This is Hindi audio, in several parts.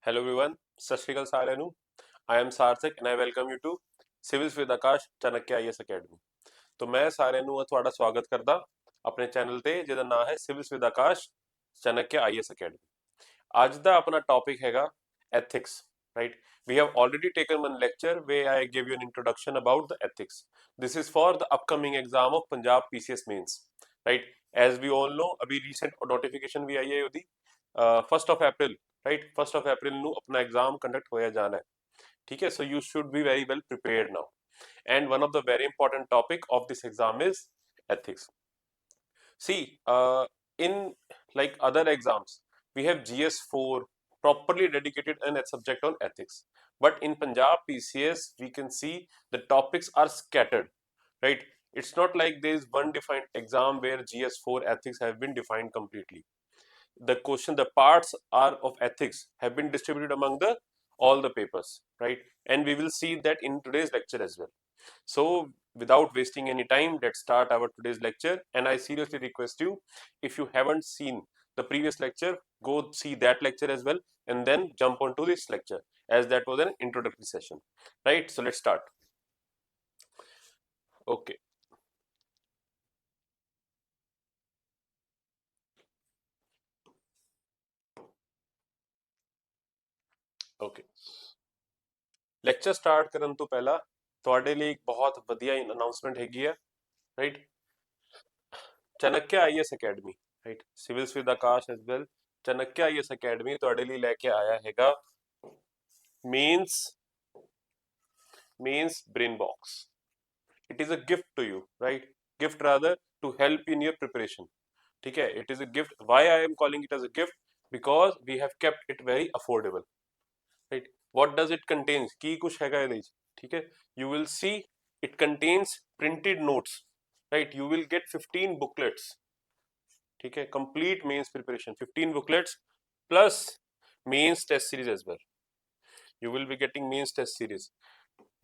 Hello everyone, सत श्री अकाल साਰਿਆਂ ਨੂੰ। I am Sarthak and I welcome you to Civils with Akash ਚਾਣक्य IAS Academy। तो मैं ਸਾਰਿਆਂ ਨੂੰ ਤੁਹਾਡਾ ਸਵਾਗਤ ਕਰਦਾ ਆਪਣੇ ਚੈਨਲ ਤੇ ਜਿਹਦਾ ਨਾਮ ਹੈ Civils with Akash ਚਾਣक्य IAS Academy। ਅੱਜ ਦਾ ਆਪਣਾ ਟੌਪਿਕ ਹੈਗਾ ethics, right? We have already taken one lecture where I gave you an introduction about the ethics. This is for the upcoming exam of Punjab PCS Mains, right? As we all know, अभी recent notification भी आई है ਉਹਦੀ 1st of April, right 1st of April ਨੂੰ ਆਪਣਾ एग्जाम कंडक्ट ਹੋਇਆ ਜਾਣਾ ਹੈ, ठीक है। So you should be very well prepared now, and one of the very important topic of this exam is ethics. See, in like other exams we have GS4 properly dedicated and a subject on ethics, but in Punjab PCS we can see the topics are scattered, right? It's not like there is one defined exam where GS4 ethics have been defined completely. The parts are of ethics have been distributed among the all the papers, right? And we will see that in today's lecture as well. So without wasting any time, let's start our today's lecture, and I seriously request you, if you haven't seen the previous lecture, go see that lecture as well and then jump onto this lecture, as that was an introductory session, right? So let's start. Okay. Okay, lecture start ਕਰਨ ਤੋਂ ਪਹਿਲਾਂ ਤੁਹਾਡੇ ਲਈ ਇੱਕ ਬਹੁਤ ਵਧੀਆ ਅਨਾਉਂਸਮੈਂਟ ਹੈਗੀ ਹੈ, right? Chanakya IAS academy, right, civils with Akash as well. Chanakya IAS academy ਤੁਹਾਡੇ ਲਈ ਲੈ ਕੇ ਆਇਆ ਹੈਗਾ mains brain box. It is a gift to you, right? Gift rather, to help in your preparation, ठीक है? It is a gift. Why I am calling it as a gift? Because we have kept it very affordable, right? What does it contains? ਕੀ ਕੁਛ ਹੈਗਾ ਇਹਦੇ ਵਿੱਚ, ठीक है? You will see it contains printed notes, right? You will get 15 booklets, ठीक है? Complete mains preparation, 15 booklets plus mains test series as well. You will be getting mains test series.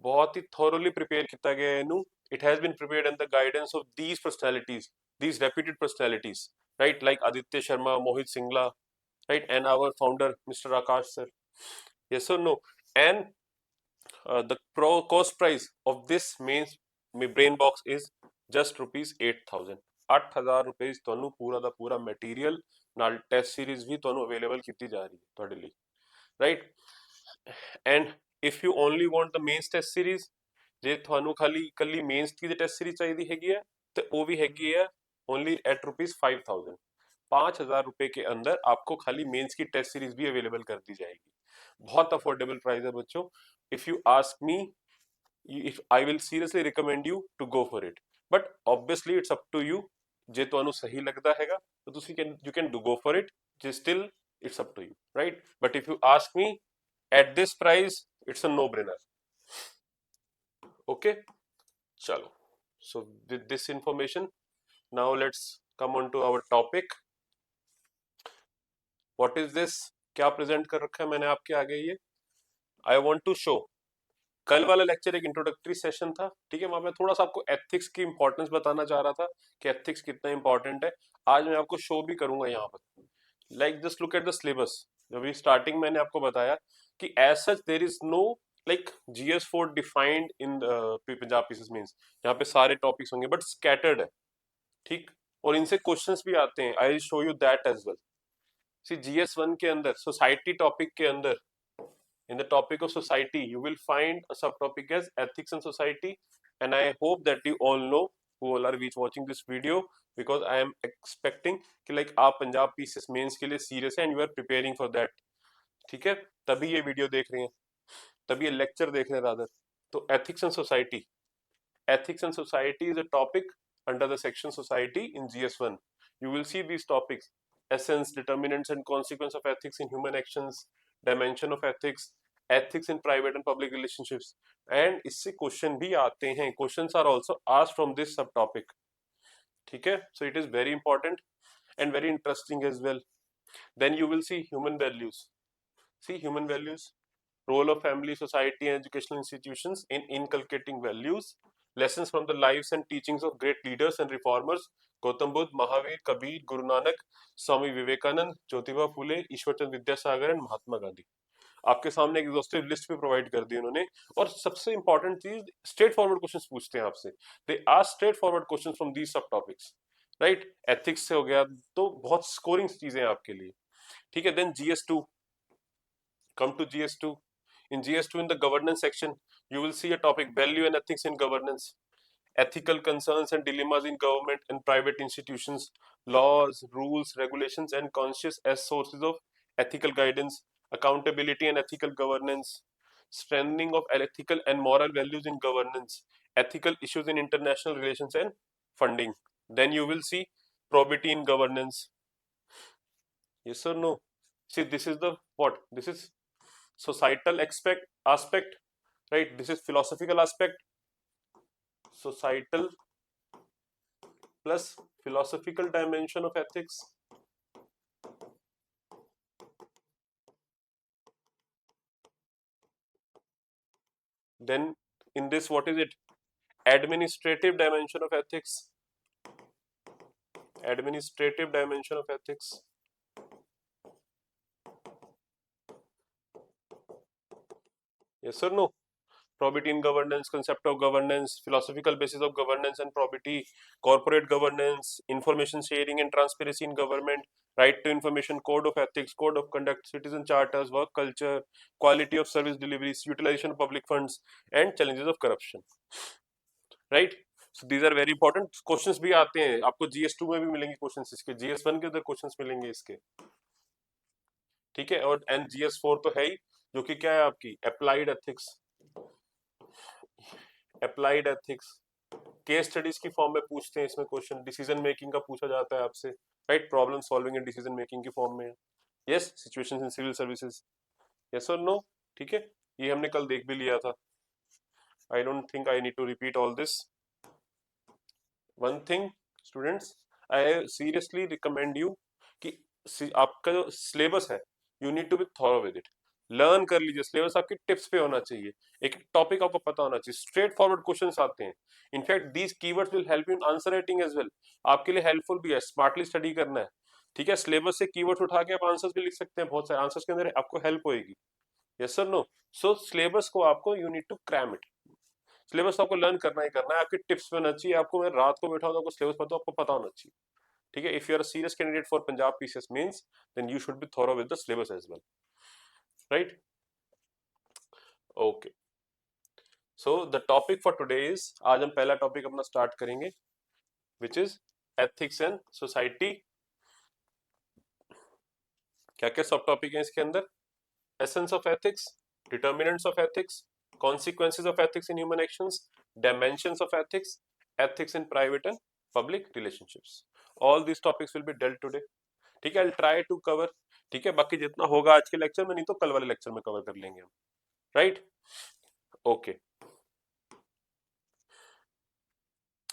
बहुत ही thoroughly prepare ਕੀਤਾ ਗਿਆ ਹੈ ਇਹਨੂੰ। It has been prepared under the guidance of these personalities, these reputed personalities, right? Like Aditya Sharma, Mohit Singla, right? And our founder, Mr. Akash sir. Yes or no? And the cost price of this mains brain box is just rupees 8,000। 8,000 ਰੁਪਏ ਤੁਹਾਨੂੰ ਪੂਰਾ ਦਾ ਪੂਰਾ ਮਟੀਰੀਅਲ ਨਾਲ ਟੈਸਟ ਸੀਰੀਜ਼ ਵੀ ਤੁਹਾਨੂੰ ਅਵੇਲੇਬਲ ਕੀਤੀ ਜਾ ਰਹੀ ਹੈ ਤੁਹਾਡੇ ਲਈ, right? And if you only want the mains test series, ਜੇ ਤੁਹਾਨੂੰ ਖਾਲੀ ਇਕੱਲੀ ਮੇਨਸ ਦੀ ਟੈਸਟ ਸੀਰੀਜ਼ ਚਾਹੀਦੀ ਹੈਗੀ ਹੈ तो वो भी हैगी है ओनली एट रुपीज 5,000। 5,000 रुपए के अंदर आपको खाली मेंस की टेस्ट सीरीज भी अवेलेबल कर दी जाएगी। बहुत अफोर्डेबल प्राइस है बच्चों। If you ask me, if I will seriously recommend you to go for it, but obviously it's up to you। ਜੇ ਤੁਹਾਨੂੰ ਸਹੀ ਲੱਗਦਾ ਹੈਗਾ ਤਾਂ ਤੁਸੀਂ you can do go for it, ਜੇ still it's up to you, right? But if you ask me, at this price it's a no brainer। okay, chalo, so with this information, now let's come on to our topic। what is this, क्या प्रेजेंट कर रखा है मैंने आपके आगे ये? आई वांट टू शो, कल वाला लेक्चर एक इंट्रोडक्टरी सेशन था, ठीक है? वहां मैं थोड़ा सा आपको एथिक्स की इंपॉर्टेंस बताना चाह रहा था कि एथिक्स कितना इंपॉर्टेंट है। आज मैं आपको शो भी करूंगा यहाँ पर। Like just look at the syllabus. अभी स्टार्टिंग मैंने आपको बताया कि as such there is no like GS4 defined in Punjab PCS means, यहाँ पे सारे टॉपिक्स होंगे बट स्कैटर्ड है, ठीक? और इनसे क्वेश्चंस भी आते हैं। I will show you that as well. See GS1 के अंदर सोसाइटी टॉपिक के अंदर, in the topic of society, you will find a subtopic as ethics and society, and I hope that you all know, who all are watching this video, because I am expecting कि like आप पंजाब पीसीएस मेंस के लिए सीरियस हैं and you are preparing for that, ठीक है? तभी ये वीडियो देख रहे हैं, तभी ये लेक्चर देख रहे हैं रादर। तो ethics and society, ethics and society is a topic under the section society in GS1। you will see these topics: essence, determinants and consequence of ethics in human actions, dimension of ethics, ethics in private and public relationships, and इससे क्वेश्चन भी आते हैं। Questions are also asked from this sub topic, ठीक है? So it is very important and very interesting as well। then you will see human values। see human values, role of family, society and educational institutions in inculcating values, lessons from the lives and teachings of great leaders and reformers: Gautam Buddha, Mahavir, Kabir, Guru Nanak, Swami Vivekanand, Jyotiba Phule, Ishwar Chand Vidyasagar and Mahatma Gandhi। आपके सामने एग्जॉस्टिव लिस्ट भी प्रोवाइड कर दी उन्होंने। और सबसे इंपॉर्टेंट चीज, स्ट्रेट फॉरवर्ड क्वेश्चंस पूछते हैं आपसे। They ask straight forward questions from these sub topics, right. Ethics से हो गया, तो बहुत स्कोरिंग चीजें हैं आपके लिए, ठीक है। Then GS2, come to GS2. In GS2, in the governance section, you will see a topic, value and ethics in governance, ethical concerns and dilemmas in government and private institutions, laws, rules, regulations, and conscious as sources of ethical guidance, accountability and ethical governance, strengthening of ethical and moral values in governance, ethical issues in international relations and funding. Then you will see probity in governance. Yes or no? See, this is the what? This is societal aspect, right? This is philosophical aspect, societal plus philosophical dimension of ethics. Then in this, what is it? Administrative dimension of ethics. Administrative dimension of ethics. Yes or no? Probity in governance, concept of governance, philosophical basis of governance and probity, corporate governance, information sharing and transparency in government, right to information, code of ethics, code of conduct, citizen charters, work culture, quality of service deliveries, utilization of public funds, and challenges of corruption, right? So these are very important questions भी आते हैं आपको, GS2 में भी मिलेंगे क्वेश्चंस इसके, GS1 के अंदर क्वेश्चंस मिलेंगे इसके, ठीक है। और एंड GS4 तो है ही, जो कि क्या है आपकी applied ethics. Applied ethics case studies की फॉर्म में पूछते हैं इसमें क्वेश्चन, डिसीजन मेकिंग का पूछा जाता है आपसे, right. Problem solving and decision making की फॉर्म में, yes. Situations in civil services, yes और नो, ठीक है। ये हमने कल देख भी लिया था, I don't think I need to repeat all this. One thing students, I seriously recommend you कि आपका जो सिलेबस है, you need to be thorough with it. Learn कर लीजिए, सिलेबस आपकी टिप्स पे होना चाहिए, एक टॉपिक आपको पता होना चाहिए, स्ट्रेट फॉरवर्ड क्वेश्चंस आते हैं। In fact these keywords will help you in answer writing as well, आपके लिए हेल्पफुल भी है, स्मार्टली स्टडी करना है, ठीक है। सिलेबस से कीवर्ड्स उठा के आप आंसर्स भी लिख सकते हैं, बहुत सारे आंसर्स के अंदर आपको हेल्प होएगी, yes sir no. So syllabus को आपको, you need to cram it, syllabus आपको लर्न करना ही करना है, आपकी टिप्स में होना चाहिए। आपको मैं रात को बैठा हूं तो आपको सिलेबस पता, आपको पता होना चाहिए, ठीक है। If you are a serious candidate for Punjab PCS mains, then you should be thorough with the syllabus as well, right. Okay, so the topic for today is, आज हम पहला टॉपिक अपना स्टार्ट करेंगे, which is ethics and society. क्या क्या सब टॉपिक है इसके अंदर? Essence of ethics, determinants of ethics, consequences of ethics in human actions, dimensions of ethics, ethics in private and public relationships. All these topics will be dealt today, ठीक है। I'll try to cover, ठीक है। बाकी जितना होगा आज के लेक्चर में, नहीं तो कल वाले लेक्चर में कवर कर लेंगे हम, right. Okay,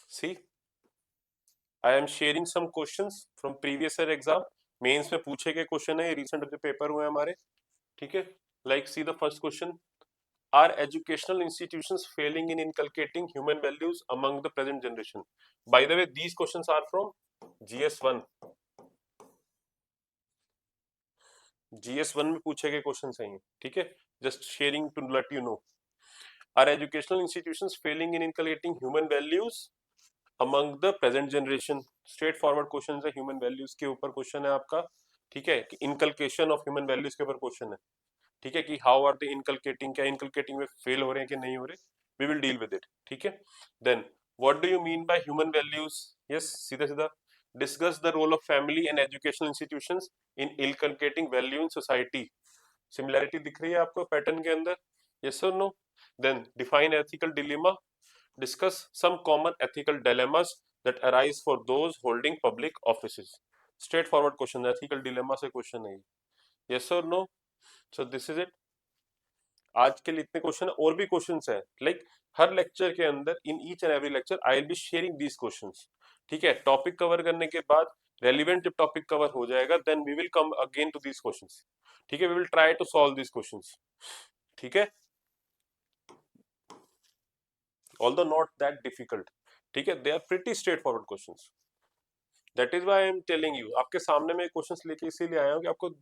see I am sharing some questions from previous year exam, mains में पूछे गए क्वेश्चन है, रिसेंट जो पेपर हुए हमारे, ठीक है। Like see the first question, are educational institutions failing in inculcating human values among the present generation? By the way, these questions are from GS1, GS1 में पूछे गए क्वेश्चन है, ठीक है। Just sharing to let you know, are educational institutions failing in inculcating human values among the present generation? Straight forward question है, ह्यूमन वैल्यूज के ऊपर क्वेश्चन है आपका, ठीक है। इनकलकेशन ऑफ ह्यूमन वैल्यूज के ऊपर क्वेश्चन है, ठीक है, कि हाउ आर दे इनकलकेटिंग, क्या इनकलकेटिंग में फेल हो रहे हैं कि नहीं हो रहे, we will deal with it, ठीक है। Then what do you mean by human values? Yes, सीधा सीधा, discuss the role of family and educational institutions in inculcating value in society. Similarity दिख रही है आपको पैटर्न के अंदर, यस और no. Then define ethical dilemma, discuss some common ethical dilemmas that arise for those holding public offices. Straight forward question, ethical dilemma से क्वेश्चन है, यस और no. So this is it, आज के लिए इतने क्वेश्चन है, और भी क्वेश्चंस है, लाइक हर लेक्चर के अंदर, इन each and every lecture I will be sharing these questions, ठीक है। टॉपिक कवर करने के बाद, रेलिवेंट जब टॉपिक कवर हो जाएगा, then we will come again to these questions, ठीक है। We will try to solve these questions, ठीक है, ऑल्दो नॉट दैट डिफिकल्ट, ठीक है। They are pretty straight forward questions, that is why I am telling you. आपके सामने में क्वेश्चंस लेके इसीलिए आया हूं कि आपको,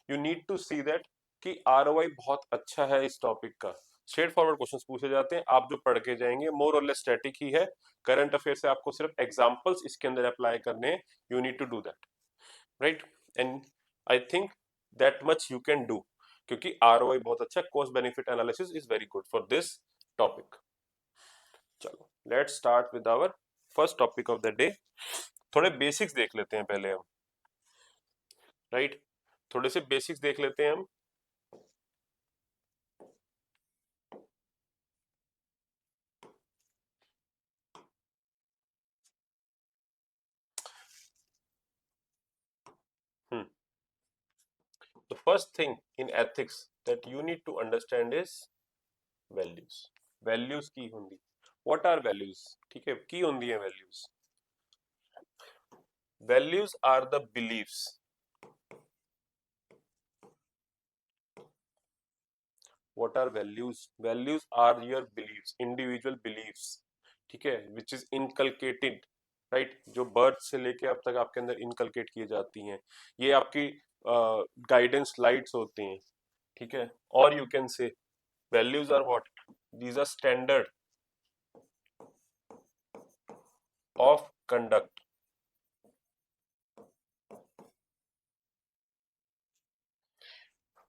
you need to see that कि आरओआई बहुत अच्छा है इस टॉपिक का। स्ट्रेट फॉरवर्ड क्वेश्चंस पूछे जाते हैं, आप जो पढ़ के जाएंगे मोर और लेस स्टैटिक ही है। करंट अफेयर से आपको सिर्फ एग्जांपल्स इसके अंदर अप्लाई करने हैं, you need to do that, right. And I think that much you can do, क्योंकि आरओआई बहुत अच्छा, cost benefit analysis is very good for this topic. चलो let's start with our first topic of the day. थोड़े बेसिक्स देख लेते हैं पहले हम, राइट। थोड़े से बेसिक्स देख लेते हैं हम। hmm. The first thing in ethics that you need to understand is values. Values की होंगी, what are values? ठीक है, की होंगी है values. Values are the beliefs. What are values? Values are your beliefs, individual beliefs, ठीक है, which is inculcated, right? जो बर्थ से लेके अब तक आपके अंदर इनकलकेट की जाती हैं, ये आपकी गाइडेंस लाइट्स होती हैं, ठीक है। और you can say values are what? These are standard of conduct.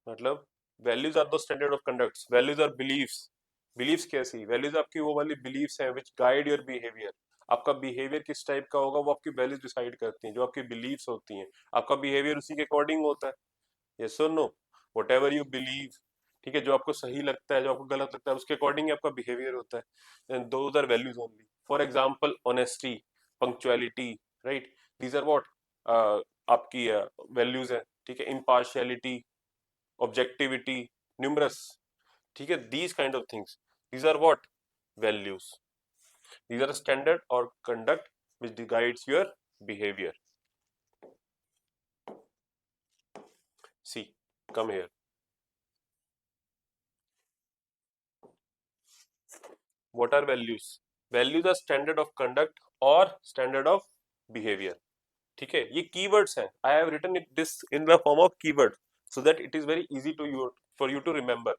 मतलब values are the standard of conduct, values are beliefs. Beliefs कैसी? वैल्यूज आपकी वो वाली बिलीव्स हैं विच गाइड योर बिहेवियर। आपका बिहेवियर किस टाइप का होगा वो आपकी वैल्यूज डिसाइड करती हैं, जो आपकी बिलीव्स होती हैं। आपका बिहेवियर उसी के अकॉर्डिंग होता है, यस और no. Whatever you believe, ठीक है, जो आपको सही लगता है, जो आपको गलत लगता है, उसके अकॉर्डिंग आपका बिहेवियर होता है। And those are values only. For example honesty, punctuality, right, these are what आपकी वैल्यूज है, ठीक है। इम्पार्शियलिटी, objectivity, numerous, ठीक है, these kind of things, these are what? Values. These are the standard or conduct which guides your behavior. See, come here. What are values? Values are standard of conduct or standard of behavior. ठीक है, ये keywords हैं. I have written it this in the form of keywords so that it is very easy to you for you to remember.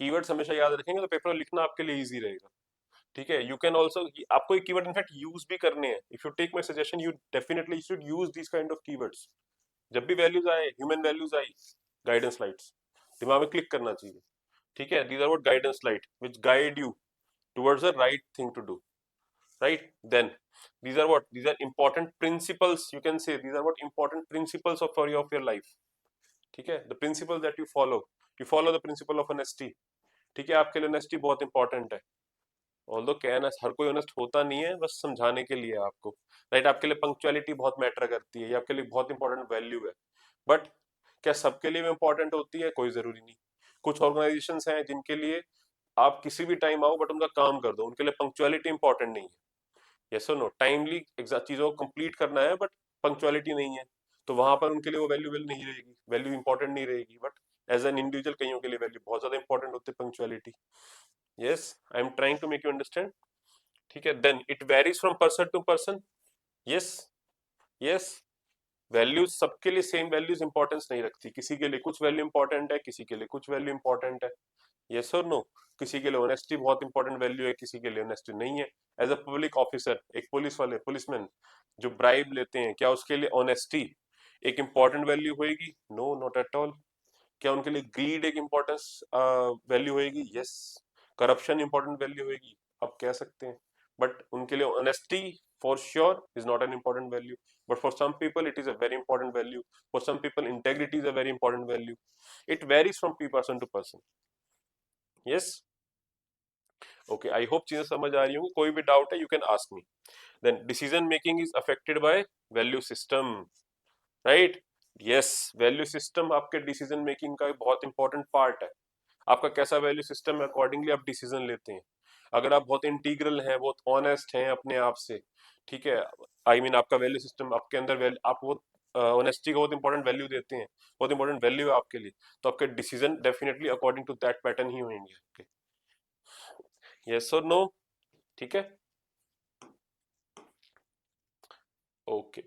Keywords हमेशा याद रखेंगे तो पेपर में लिखना आपके लिए easy रहेगा, ठीक है। यू कैन ऑल्सो, आपको ये कीवर्ड इनफैक्ट यूज भी करने हैं। If you take my suggestion, you definitely should use this kind of keywords. जब भी वैल्यूज आए, ह्यूमन वैल्यूज आई, गाइडेंस लाइट्स दिमाग में क्लिक करना चाहिए, ठीक है। These are what? Guidance light which guide you towards the right thing to do, right. Then these are what? These are important principles, you can say these are what? Important principles of your life, ठीक है। the principle that you follow the principle of honesty, ठीक है। आपके लिए honesty बहुत इंपॉर्टेंट है। ऑल्दो कहना हर कोई ऑनेस्ट होता नहीं है, बस समझाने के लिए आपको, राइट। आपके लिए पंक्चुअलिटी बहुत मैटर करती है, ये आपके लिए बहुत इंपॉर्टेंट वैल्यू है। बट क्या सबके लिए इंपॉर्टेंट होती है? कोई जरूरी नहीं। कुछ ऑर्गेनाइजेशंस हैं जिनके लिए आप किसी भी टाइम आओ बट उनका काम कर दो, उनके लिए पंक्चुअलिटी इंपॉर्टेंट नहीं है, यस और नो। टाइमली चीजों को कंप्लीट करना है बट पंक्चुअलिटी नहीं है, तो वहां पर उनके लिए वो वैल्यूबल नहीं रहेगी, वैल्यू इंपॉर्टेंट नहीं रहेगी। बट एज एन इंडिविजुअल कईयों के लिए वैल्यू बहुत ज्यादा इंपॉर्टेंट होती है, punctuality. Yes, I am trying to make you understand, ठीक है। Then it varies from person to person, yes, yes. Values सबके लिए सेम वैल्यूज इंपॉर्टेंस नहीं रखती, किसी के लिए कुछ वैल्यू इंपॉर्टेंट है, किसी के लिए कुछ वैल्यू इंपॉर्टेंट है, यस और नो। किसी के लिए ऑनेस्टी बहुत इंपॉर्टेंट वैल्यू है, किसी के लिए ऑनेस्टी नहीं है। एज अ पब्लिक ऑफिसर, एक पुलिस वाले पुलिसमैन जो ब्राइब लेते हैं, क्या उसके लिए ऑनेस्टी एक इंपॉर्टेंट वैल्यू होगी? No, not at all. क्या उनके लिए ग्रीड एक इम्पोर्टेंस वैल्यू होगी? यस। करप्शन इंपॉर्टेंट वैल्यू होगी, आप कह सकते हैं। बट उनके लिए honesty for sure is not an important value, but for some people it is a very important value. For some people integrity is a very important value. It varies from person to person, yes. Okay, I hope चीजें समझ आ रही होंगी। कोई भी डाउट है you can ask me. Then decision making is affected by value system, right. Yes, value system आपके डिसीजन मेकिंग का एक बहुत इंपॉर्टेंट पार्ट है। आपका कैसा वैल्यू सिस्टम है, अकॉर्डिंगली आप डिसीजन लेते हैं। अगर आप बहुत इंटीग्रल हैं, बहुत ऑनेस्ट हैं अपने आप से, ठीक है, आई मीन आपका वैल्यू सिस्टम आपके अंदर आप वो ऑनेस्टी को बहुत इंपॉर्टेंट वैल्यू देते हैं, बहुत इंपॉर्टेंट वैल्यू है आपके लिए, तो आपके decision definitely according to that pattern ही होंगे आपके, यस और नो, ठीक है। ओके,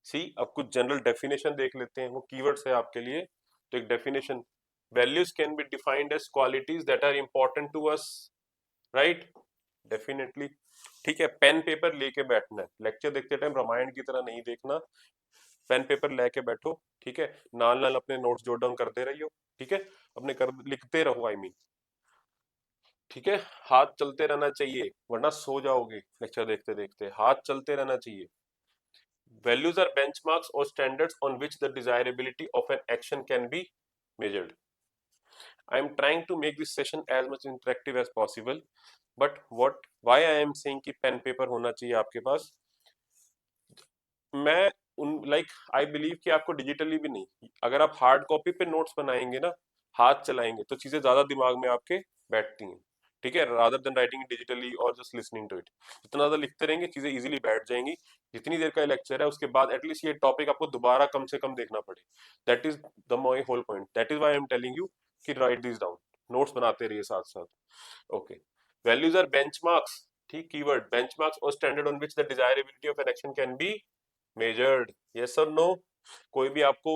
सी अब कुछ जनरल डेफिनेशन देख लेते हैं, वो कीवर्ड्स है आपके लिए तो एक definition, values can be defined as qualities that are important to us, right, definitely. ठीक है, पेन पेपर लेके बैठना है, लेक्चर देखते टाइम रामायण की तरह नहीं देखना, पेन पेपर लेके बैठो, ठीक है, नाल नाल अपने नोट्स जोट डाउन करते रहियो, ठीक है, अपने कर लिखते रहो, आई मीन, ठीक है, हाथ चलते रहना चाहिए वरना सो जाओगे, लेक्चर देखते देखते हाथ चलते रहना चाहिए। Values are benchmarks or standards on which the desirability of an action can be measured. I am trying to make this session as much interactive as possible, but why I am saying कि pen paper होना चाहिए आपके पास, मैं उन लाइक आई बिलीव कि आपको डिजिटली भी नहीं, अगर आप हार्ड कॉपी पे नोट्स बनाएंगे ना, हाथ चलाएंगे, तो चीजें ज्यादा दिमाग में आपके बैठती हैं, ठीक है, रादर देन राइटिंग डिजिटली और जस्ट लिसनिंग टू इट। जितना ज्यादा लिखते रहेंगे चीजें इजीली बैठ जाएंगी, जितनी देर का लेक्चर है उसके बाद एटलीस्ट ये टॉपिक आपको दोबारा कम से कम देखना पड़े, that is the my whole point, that is why I am telling you कि राइट दिस डाउन, नोट्स बनाते रहिए साथ साथ। ओके, वैल्यूज आर बेंचमार्क्स, ठीक, कीवर्ड बेंचमार्क्स और standard on which the desirability of an action can be measured, yes और नो। कोई भी आपको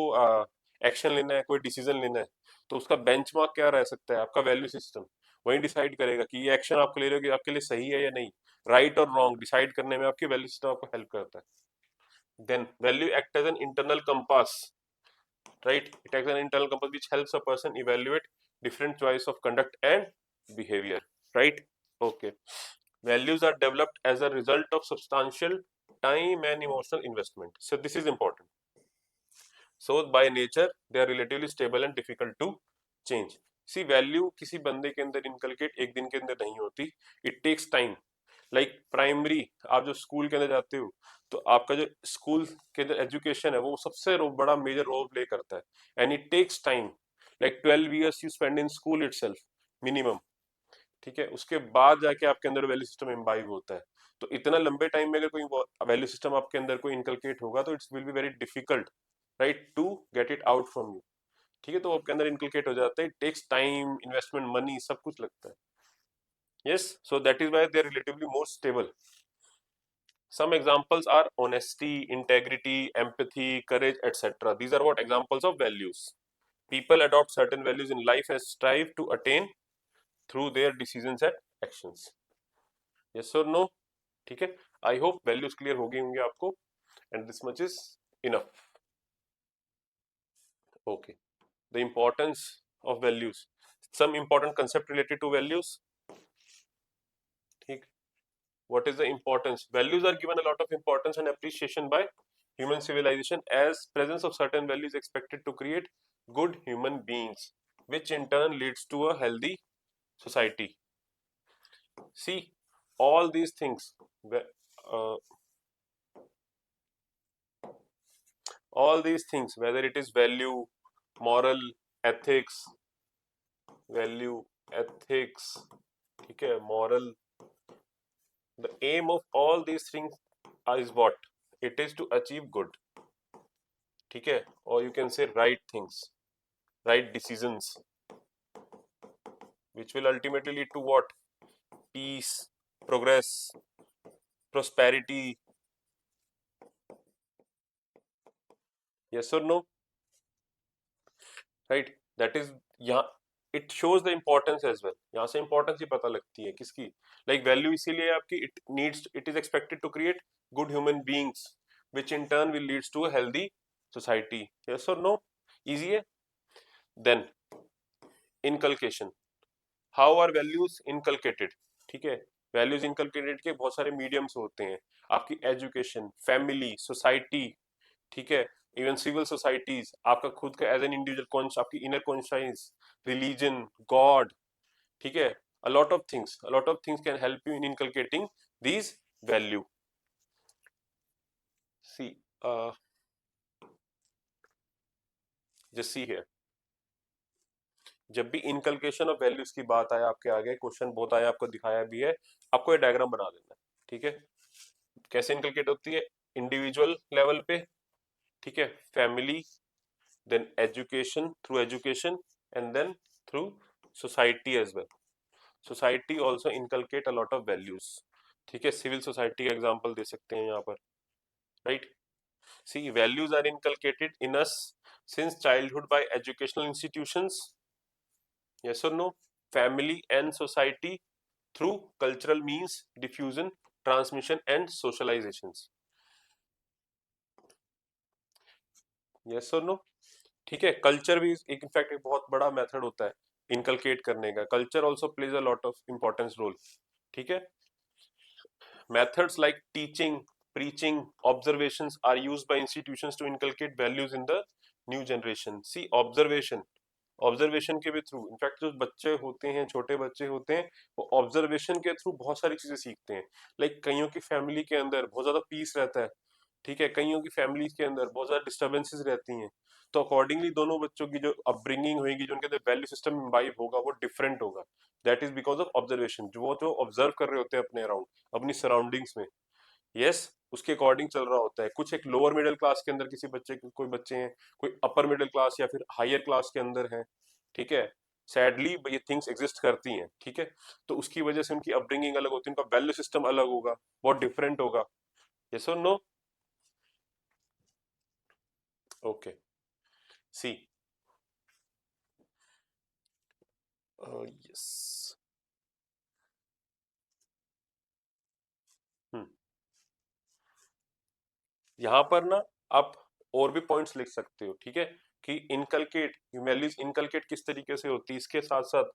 एक्शन लेना है, कोई डिसीजन लेना है, तो उसका बेंचमार्क क्या रह सकता है, आपका वैल्यू सिस्टम, वही डिसाइड करेगा कि ये एक्शन आपको ले रहे हो कि आपके लिए सही है या नहीं, राइट और रॉन्ग डिसाइड करने में आपकी वैल्यू सिस्टम आपको हेल्प करता है। Then value act as an internal compass, right, it acts as an internal compass which helps a person evaluate different choice of conduct and behavior, right, okay. Values are developed as a result of substantial time and emotional investment, so this is important, so by nature they are relatively stable and difficult to change। See value किसी बंदे के अंदर इनकलकेट एक दिन के अंदर नहीं होती, it takes time. Like primary, आप जो स्कूल के अंदर जाते हो, तो आपका जो स्कूल के अंदर एजुकेशन है वो सबसे बड़ा मेजर रोल प्ले करता है, and it takes time, like 12 years you spend in school itself minimum, ठीक है, उसके बाद जाके आपके अंदर वैल्यू सिस्टम इम्बाइब होता है। तो इतना लंबे टाइम में अगर कोई वैल्यू सिस्टम आपके अंदर कोई इनकलकेट होगा तो it's will be very difficult, right, to get it out from you, ठीक है, तो आपके अंदर इनकलकेट हो जाता है, it takes time, investment, money, सब कुछ लगता है, yes, so that is why they are relatively more stable। Some examples are honesty, integrity, empathy, courage, etc. These are what examples of values. People adopt certain values in life and strive to attain through their decisions and actions, yes or no, ठीक है, आई होप वैल्यूज क्लियर हो गई होंगे आपको, and this much is enough. Okay, the importance of values, some important concept related to values, ठीक, what is the importance, values are given a lot of importance and appreciation by human civilization as presence of certain values expected to create good human beings, which in turn leads to a healthy society। See, all these things, uh, all these things, whether it is value, moral, ethics, value, ethics, ठीक है, moral, the aim of all these things is what, it is to achieve good, ठीक है, or you can say right things, right decisions, which will ultimately lead to what, peace, progress, prosperity, yes or no, right, that is, यहाँ it shows the importance as well, यहाँ से importance ही पता लगती है किसकी, like value इसीलिए आपकी, it is expected to create good human beings which in turn will leads to a healthy society, yes or no, easy है। then inculcation, how are values inculcated, ठीक है, वैल्यूज इनकलकेटेड के बहुत सारे मीडियम्स होते हैं, आपकी एजुकेशन, फैमिली, सोसाइटी, ठीक है, इवन सिविल सोसाइटीज, आपका खुद का एज एन इंडिविजुअल कॉन्स, आपकी इनर कॉन्शियस, रिलीजन, गॉड, ठीक है, a lot of things can help you in inculcating these value। see just see here, जब भी इनकलकेशन ऑफ वैल्यूज की बात आए आपके आगे, क्वेश्चन बहुत आए, आपको दिखाया भी है, आपको ये डायग्राम बना देना है, ठीक है, कैसे इनकलकेट होती है, इंडिविजुअल लेवल पे, ठीक है, family, then education, through education, and then through society as well, society also inculcate a lot of values, ठीक है, सिविल सोसाइटी का एग्जाम्पल दे सकते हैं यहाँ पर, right. See values are inculcated in us since childhood by educational institutions? Yes or no? Family and society through cultural means, diffusion, transmission and socializations. Yes और नो? ठीक है, कल्चर भी एक इनफैक्ट एक बहुत बड़ा मेथड होता है इनकलकेट करने का. Culture also plays a lot of importance role. ठीक है, methods like teaching, preaching, observations are used by institutions to inculcate values in the new generation. See, observation के भी थ्रू, इनफैक्ट जो बच्चे होते हैं, छोटे बच्चे होते हैं, वो ऑब्जर्वेशन के थ्रू बहुत सारी चीजें सीखते हैं. लाइक कईयों की फैमिली के अंदर बहुत ज्यादा पीस रहता है. ठीक है, कईयों की फैमिली के अंदर बहुत ज्यादा डिस्टर्बेंसेस रहती हैं. तो अकॉर्डिंगली दोनों बच्चों की जो अपब्रिंगिंग होगी, जो उनके अंदर वैल्यू सिस्टम इम्बाइब होगा, वो डिफरेंट होगा. That is because of observation. जो ऑब्जर्व कर रहे होते हैं अपने अराउंड, अपनी सराउंडिंग्स में. यस, उसके अकॉर्डिंग चल रहा होता है. कुछ एक लोअर मिडिल क्लास के अंदर किसी बच्चे, कोई बच्चे हैं, कोई अपर मिडिल क्लास या फिर हायर क्लास के अंदर हैं. ठीक है, सैडली ये थिंग्स एग्जिस्ट करती हैं. ठीक है, तो उसकी वजह से उनकी अपब्रिंगिंग अलग होती है, उनका वैल्यू सिस्टम अलग होगा, बहुत डिफरेंट होगा. यस और नो? ओके, सी, यस, यहाँ पर ना आप और भी पॉइंट्स लिख सकते हो. ठीक है, कि इनकलकेट वैल्यूज इनकलकेट किस तरीके से होती है, इसके साथ साथ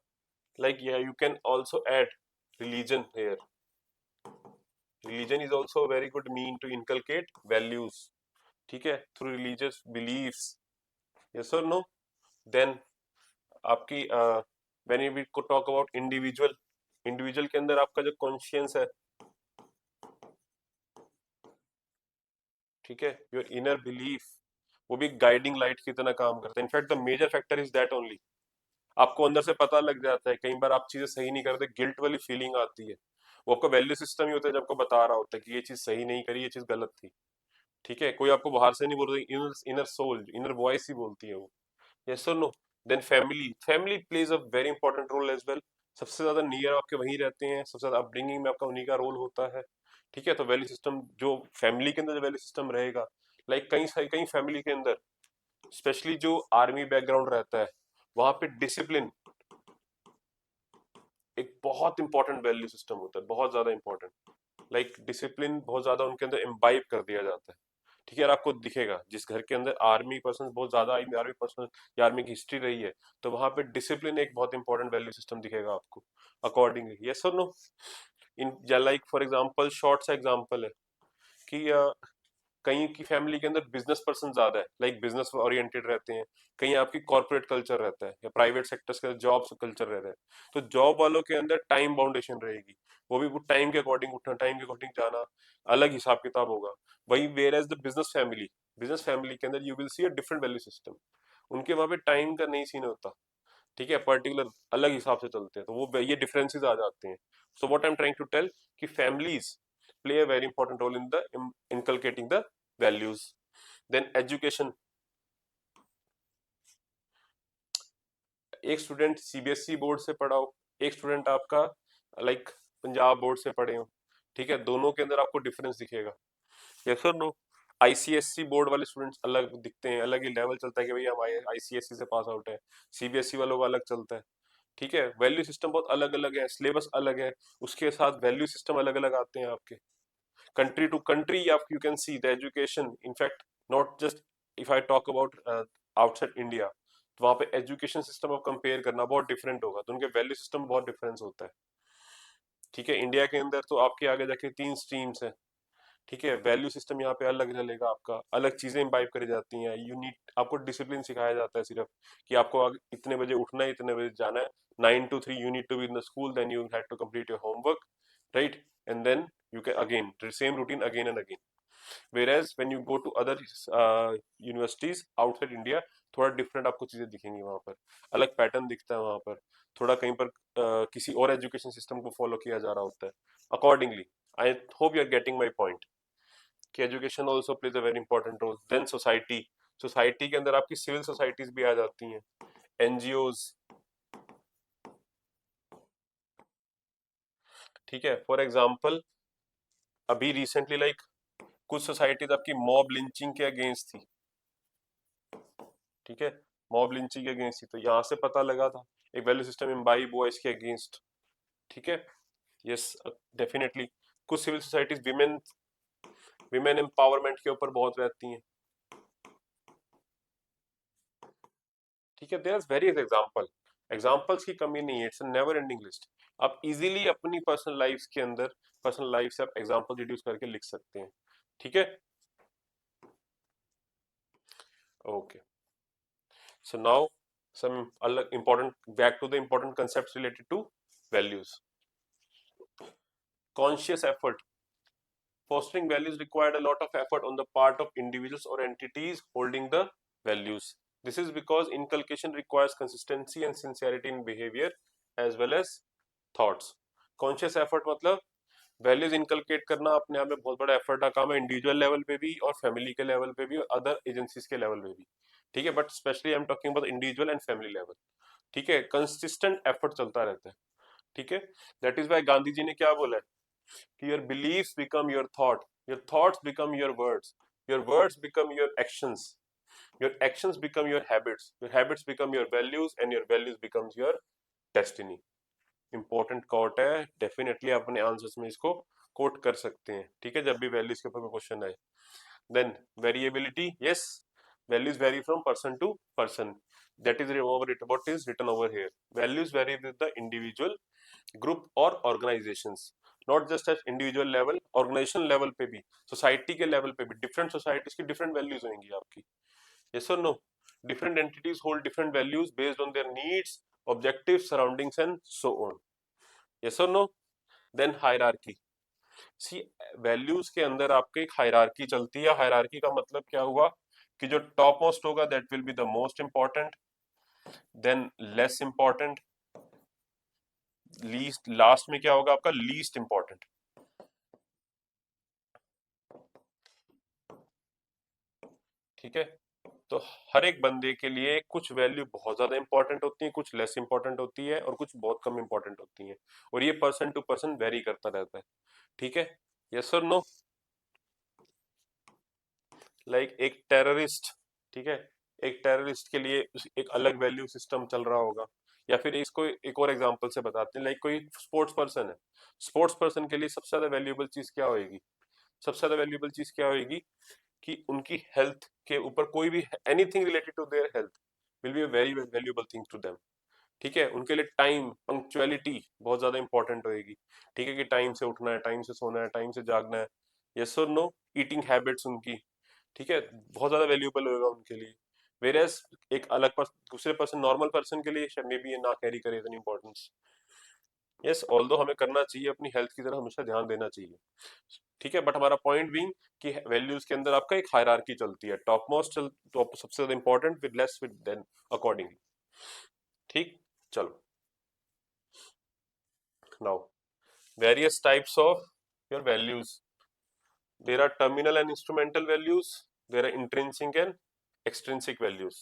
like you can also add religion here. Religion is also very good mean to inculcate values. ठीक है, थ्रू रिलीजियस बिलीव्स. यस और नो? देन आपकी when we talk about individual, individual के अंदर आपका जो कॉन्शियंस है, ठीक है, योर इनर बिलीफ, वो भी गाइडिंग लाइट की तरह काम करता है. In fact the major factor is that only. आपको अंदर से पता लग जाता है, कई बार आप चीजें सही नहीं करते, गिल्ट वाली फीलिंग आती है, वो आपका वैल्यू सिस्टम ही होता है, जब आपको बता रहा होता है कि ये चीज सही नहीं करी, ये चीज गलत थी. ठीक है, कोई आपको बाहर से नहीं बोल रही, inner inner soul, inner voice ही बोलती है वो. यस और no? Then family, family plays a very important role as well. सबसे ज्यादा नियर आपके वहीं रहते हैं, सबसे ज्यादा अपब्रिंगिंग में आपका उन्हीं का रोल होता है. ठीक है, तो वैल्यू सिस्टम जो फैमिली के अंदर जो वैल्यू सिस्टम रहेगा, लाइक कई फैमिली के अंदर, स्पेशली जो आर्मी बैकग्राउंड रहता है, वहां पे डिसिप्लिन एक बहुत इंपॉर्टेंट वैल्यू सिस्टम होता है, बहुत ज्यादा इंपॉर्टेंट. लाइक डिसिप्लिन बहुत ज्यादा उनके अंदर इम्बाइब कर दिया जाता है. ठीक है, और आपको दिखेगा जिस घर के अंदर आर्मी पर्सन बहुत ज्यादा, आर्मी पर्सन या आर्मी की हिस्ट्री रही है, तो वहां पे डिसिप्लिन एक बहुत इंपॉर्टेंट वैल्यू सिस्टम दिखेगा आपको अकॉर्डिंगली. यस और no? In like for example, short सा एग्जांपल है कि कहीं की फैमिली के अंदर बिजनेस पर्सन ज्यादा है, लाइक बिजनेस ओरिएंटेड रहते हैं. कहीं आपकी कॉर्पोरेट कल्चर रहता है या प्राइवेट सेक्टर्स का जॉब कल्चर रहता है. तो जॉब वालों के अंदर टाइम बाउंडेशन रहेगी, वो भी वो टाइम के अकॉर्डिंग उठना, टाइम के अकॉर्डिंग जाना, अलग हिसाब किताब होगा. वही whereas the business family के अंदर you will see a different value system. उनके वहां पे टाइम का नहीं सीन होता. ठीक है, पर्टिकुलर अलग हिसाब से चलते हैं, तो वो ये डिफरेंसेस आ जाते हैं. So what I am trying to tell कि families play a very important role in the inculcating the values. Then education. एक स्टूडेंट सीबीएसई बोर्ड से पढ़ा हो, एक स्टूडेंट आपका लाइक पंजाब बोर्ड से पढ़े हो. ठीक है, दोनों के अंदर आपको डिफरेंस दिखेगा. यस और नो? आईसीएससी बोर्ड वाले स्टूडेंट्स अलग दिखते हैं, अलग ही लेवल चलता है कि भाई हम आईसीएससी से पास आउट है. सीबीएसई वालों का अलग चलता है. ठीक है, वैल्यू सिस्टम बहुत अलग अलग है, सिलेबस अलग है, उसके साथ वैल्यू सिस्टम अलग अलग आते हैं आपके. country to country you can see the education, in fact not just if I talk about outside India, तो वहां पे एजुकेशन सिस्टम आप कंपेयर करना बहुत डिफरेंट होगा, तो उनके वैल्यू सिस्टम बहुत डिफरेंस होता है. ठीक है, इंडिया के अंदर तो आपके आगे जाके 3 स्ट्रीम्स है. ठीक है, वैल्यू सिस्टम यहाँ पे अलग चलेगा, आपका अलग चीजें इम्बाइब करी जाती हैं. यूनिट आपको डिसिप्लिन सिखाया जाता है सिर्फ, कि आपको इतने बजे उठना है, इतने बजे जाना है, 9 to 3 you need to be in the school, then you had to complete your homework, right, and then you can again the same routine again and again. Whereas when you go to other universities outside India, थोड़ा डिफरेंट आपको चीजें दिखेंगी, वहां पर अलग पैटर्न दिखता है, वहां पर थोड़ा कहीं पर किसी और एजुकेशन सिस्टम को फॉलो किया जा रहा होता है accordingly. I hope you are getting my point कि education also plays a very important role. Then society, society के अंदर आपकी सिविल सोसाइटीज भी आ जाती हैं, एनजीओज. ठीक है, फॉर एग्जाम्पल अभी रिसेंटली लाइक कुछ सोसाइटीज आपकी मॉब लिंचिंग के अगेंस्ट थी. ठीक है, मॉब लिंचिंग के अगेंस्ट थी, तो यहाँ से पता लगा था एक वैल्यू सिस्टम इम्बाइब हुआ इसके अगेंस्ट। ठीक है, यस डेफिनेटली। कुछ civil societies women women empowerment के ऊपर बहुत रहती हैं। ठीक है, देयर इज वेरियस एग्जांपल्स की कमी नहीं है, इट्स नेवर एंडिंग लिस्ट। आप इजीली अपनी पर्सनल लाइफ के अंदर, पर्सनल लाइफ से आप एग्जांपल रिड्यूस करके लिख सकते हैं। ठीक है, ओके, सो नाउ सम अलग important, back to the important concepts related to values. Conscious effort. Fostering values required a lot of effort on the part of individuals or entities holding the values. This is because inculcation requires consistency and sincerity in behavior as well as thoughts. Conscious effort मतलब वैल्यूज इनकलकेट करना अपने आप में बहुत बड़ा एफर्ट का काम है, इंडिविजुअल लेवल पे भी और फैमिली के लेवल पे भी और अदर एजेंसीज के लेवल पे भी। ठीक है, but specially I am talking about individual and family level. ठीक है, कंसिस्टेंट एफर्ट चलता रहता है। ठीक है, that is why Gandhi ji ने क्या बोला है कि your beliefs become your thoughts become your words become your actions become your habits become your values and your values becomes your destiny. Important quote है, डेफिनेटली आप अपने आंसर्स में इसको कोट कर सकते हैं। ठीक है, जब भी वैल्यूज के ऊपर क्वेश्चन आए। Then variability, yes, values vary from person to person, that is what is written over here. Values vary with the individual, group और organizations, not just at individual level, organization level पे भी, society के level पे भी different societies की different values होंगी आपकी। yes or no? Different entities hold different values based on their needs, objectives, surroundings and so on. yes or no? Then hierarchy. See, values के अंदर आपके एक हायरार्की चलती है। हायरार्की का मतलब क्या हुआ कि जो टॉप मोस्ट होगा that will be the most important, than less important, least, last में क्या होगा आपका लीस्ट इंपॉर्टेंट। ठीक है, तो हर एक बंदे के लिए कुछ वैल्यू बहुत ज्यादा इंपॉर्टेंट होती है, कुछ लेस इंपॉर्टेंट होती है और कुछ बहुत कम इंपॉर्टेंट होती है, और ये पर्सन टू पर्सन वेरी करता रहता है। ठीक है, यस और नो? लाइक एक टेररिस्ट, ठीक है, एक टेररिस्ट के लिए एक अलग वैल्यू सिस्टम चल रहा होगा। या फिर इसको एक और एग्जांपल से बताते हैं, लाइक कोई स्पोर्ट्स पर्सन है, स्पोर्ट्स पर्सन के लिए सबसे ज्यादा वैल्यूएबल चीज क्या होगी? सबसे ज्यादा वैल्यूएबल चीज क्या होगी कि उनकी हेल्थ के ऊपर कोई भी anything related to their health will be a very valuable thing to them. ठीक है, उनके लिए टाइम पंक्चुअलिटी बहुत ज्यादा इंपॉर्टेंट होगी। ठीक है, कि टाइम से उठना है, टाइम से सोना है, टाइम से जागना है। यस और नो? ईटिंग हैबिट्स उनकी, ठीक है, बहुत ज्यादा वैल्यूएबल होगा उनके लिए। वेरएस एक अलग दूसरे पर्सन, नॉर्मल पर्सन के लिए मे बी ये ना कैरी करे इतनी इंपॉर्टेंस। यस, ऑल्दो हमें करना चाहिए, अपनी हेल्थ की तरफ हमेशा ध्यान देना चाहिए। ठीक है, बट हमारा पॉइंट बीइंग कि वैल्यूज के अंदर आपका एक हायरार्की चलती है, टॉप मोस्ट टॉप सबसे ज्यादा important, with less with then accordingly. ठीक, चलो now various types of your values. There are terminal and instrumental values, there are intrinsic and extrinsic values.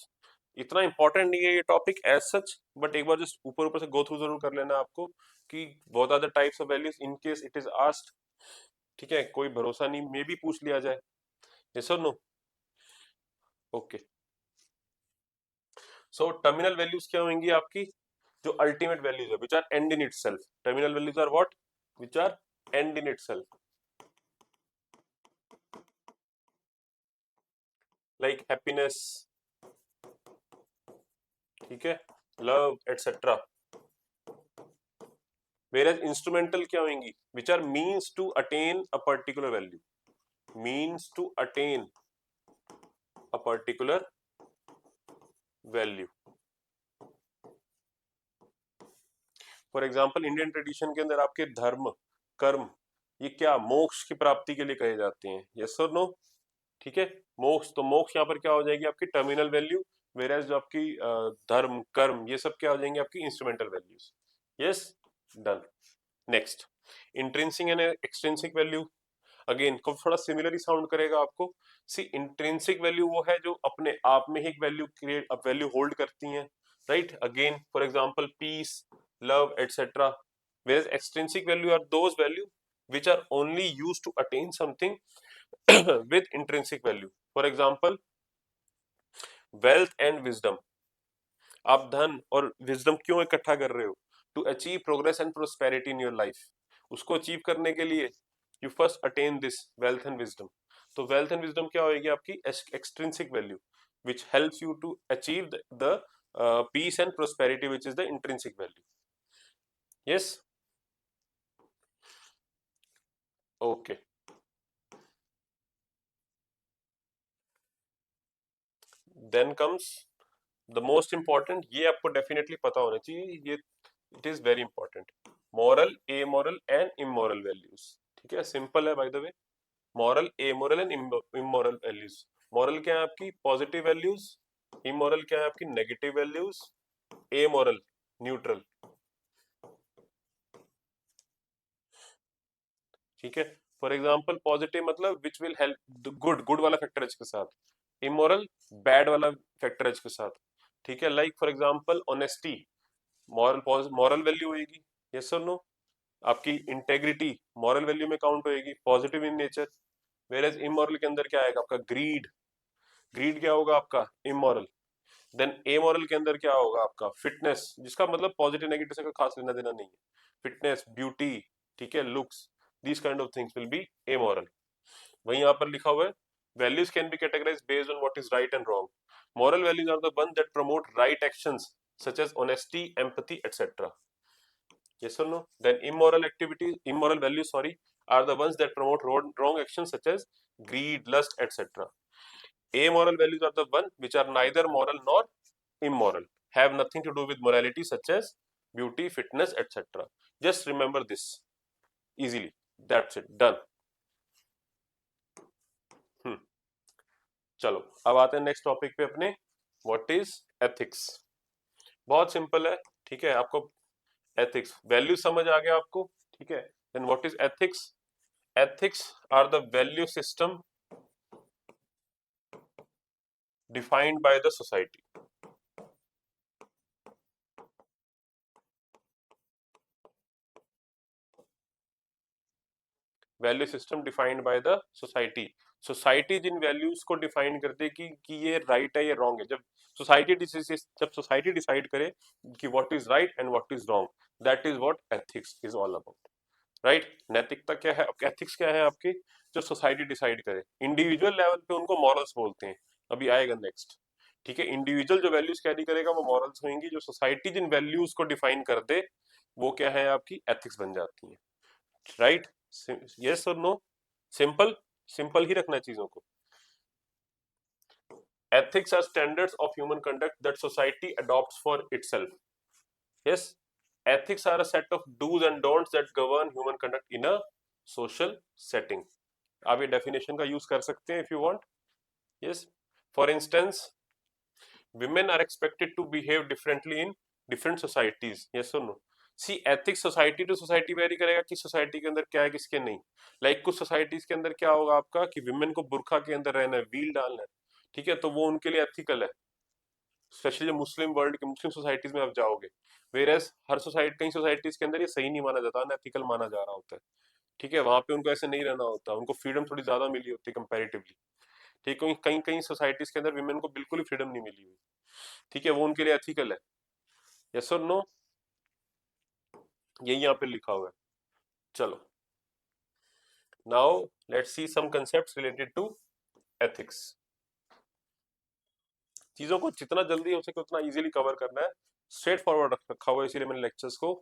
इतना इंपॉर्टेंट नहीं है ये टॉपिक एज सच, बट एक बार जस्ट ऊपर ऊपर से गो थ्रू जरूर कर लेना आपको कि what are the types of values in case it is asked. ठीक है, कोई भरोसा नहीं, मे भी पूछ लिया जाए। यस और no? Okay, so terminal values क्या होंगी आपकी? जो अल्टीमेट वैल्यूज है, which are end in itself. Terminal values are what? Which are end in itself, like happiness, ठीक है, लव एटसेट्रा। Whereas इंस्ट्रूमेंटल क्या होंगी? Which are means to attain a particular value, means to attain a particular value. For example Indian tradition के अंदर आपके धर्म, कर्म, ये क्या मोक्ष की प्राप्ति के लिए कहे जाते हैं। यस और नो? ठीक है, मोक्ष, तो मोक्ष यहाँ पर क्या हो जाएगी आपकी टर्मिनल वैल्यू, वेर जो आपकी धर्म, कर्म, ये सब क्या हो जाएंगे आपकी instrumental values. Yes, done. Next, intrinsic and extrinsic value. Again को थोड़ा सिमिलर ही साउंड करेगा आपको। सी, इंट्रिंसिक वैल्यू वो है जो अपने आप में ही एक वैल्यू क्रिएट, वैल्यू होल्ड करती हैं, right. Again for example peace, love etcetera. Where extrinsic value are those value which are only used to attain something with intrinsic value. For example, wealth and wisdom, आप धन और विजडम क्यों इकट्ठा कर रहे हो? To achieve progress and prosperity in your life. उसको अचीव करने के लिए you first attain this wealth and wisdom. तो वेल्थ एंड विजडम क्या होगी? आपकी extrinsic value which helps you to achieve the peace and prosperity which is the intrinsic value. Yes, okay. Then comes the most important, ये आपको डेफिनेटली पता होना चाहिए, ये it is very important, moral, A moral and immoral values. ठीक है, सिंपल है by the way, moral, A moral and immoral values. Moral क्या है आपकी? Positive values. इमोरल क्या है आपकी? Negative values. ए मॉरल न्यूट्रल। ठीक है, फॉर एग्जाम्पल पॉजिटिव मतलब which will help good, good वाला फैक्टर एच के साथ। इमोरल बैड वाला फैक्टर एच के साथ। ठीक है, like for example honesty moral, moral value होगी, यस और नो। आपकी इंटेग्रिटी मॉरल वैल्यू में काउंट होएगी, positive in nature. Where immoral के अंदर क्या आएगा आपका? ग्रीड, ग्रीड क्या होगा आपका? इमोरल। देन ए मॉरल के अंदर क्या होगा आपका? फिटनेस, जिसका मतलब पॉजिटिव नेगेटिव से खास लेना देना नहीं है। फिटनेस, ब्यूटी, ठीक है, looks, these kind of things will be a moral. वहीं यहाँ पर लिखा हुआ है values can be categorized based on what is right and wrong. Moral values are the one that promote right actions such as honesty, empathy, etcetera. Yes or no? Then immoral activities, immoral values, sorry, are the ones that promote wrong actions such as greed, lust, etc. Amoral values are the ones which are neither moral nor immoral, have nothing to do with morality such as beauty, fitness, etc. Just remember this easily. That's it. Done. Hmm. चलो अब आते हैं नेक्स्ट टॉपिक पे अपने, व्हाट इज एथिक्स। बहुत सिंपल है, ठीक है, आपको एथिक्स वैल्यू समझ आ गया आपको, ठीक है। Then what is ethics? Ethics are the value system defined by the society. Value system defined by the society. Society जिन वैल्यूज को डिफाइन करती है कि ये राइट है, ये रॉन्ग है। जब सोसाइटी डिसाइड करे कि what is right and what is wrong, that is what ethics is all about. Right, नैतिकता क्या है, एथिक्स क्या है आपकी? जो सोसाइटी डिसाइड करे। इंडिविजुअल लेवल पे उनको मॉरल्स बोलते हैं, अभी आएगा नेक्स्ट। ठीक है, इंडिविजुअल जो वैल्यूज कैरी करेगा वो मॉरल्स होंगी, जो सोसाइटी जिन वैल्यूज को डिफाइन कर दे वो क्या है आपकी? एथिक्स बन जाती है। राइट, यस और नो? सिंपल, सिंपल ही रखना है चीजों को। Ethics are standards of human conduct that society adopts for itself. Yes, ethics are a set of do's and don'ts that govern human conduct in a social setting. आप ये डेफिनेशन का यूज कर सकते हैं if you want. Yes, for instance, women are expected to behave differently in different societies. Yes or no? See ethics society to society vary करेगा कि सोसाइटी के अंदर क्या है, किसके नहीं। लाइक कुछ सोसाइटीज के अंदर क्या होगा आपका कि विमेन को बुरखा के अंदर रहना है, व्हील डालना है, ठीक है, तो वो उनके लिए एथिकल है। स्पेशली मुस्लिम वर्ल्ड के मुस्लिम सोसाइटीज में आप जाओगे, वेर एज हर सोसाइटी, कई सोसाइटीज के अंदर ये सही नहीं माना जाता, अनएथिकल माना जा रहा होता है। ठीक है, वहां पे उनको ऐसे नहीं रहना होता, उनको फ्रीडम थोड़ी ज्यादा मिली होती है कंपैरेटिवली। ठीक है, कई कई सोसाइटीज के अंदर विमेन को बिल्कुल ही फ्रीडम नहीं मिली हुई। ठीक है, वो उनके लिए एथिकल है। यस और नो? यही यहाँ पे लिखा हुआ है। चलो, now let's see some concepts related to ethics. चीजों को जितना जल्दी हो सके उतना इजीली कवर करना है, स्ट्रेट फॉरवर्ड रखा हुआ है, इसीलिए मैंने लेक्चर्स को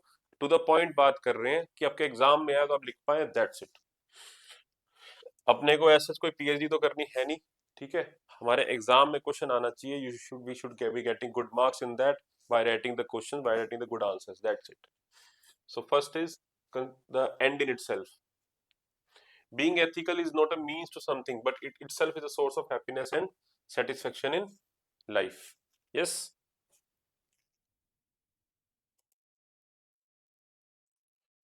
टू द पॉइंट बात कर रहे हैं कि आपके एग्जाम में आया तो आप लिख पाए, दैट्स इट। अपने को ऐसा कोई पीएचडी तो करनी है नहीं, ठीक है। हमारे एग्जाम में क्वेश्चन आना चाहिए, you should we should be getting good marks in that by writing the question, by writing the good answers, that's it. So first is the end in itself. Being ethical is not a means to something, but it itself is a source of happiness and satisfaction in life. Yes?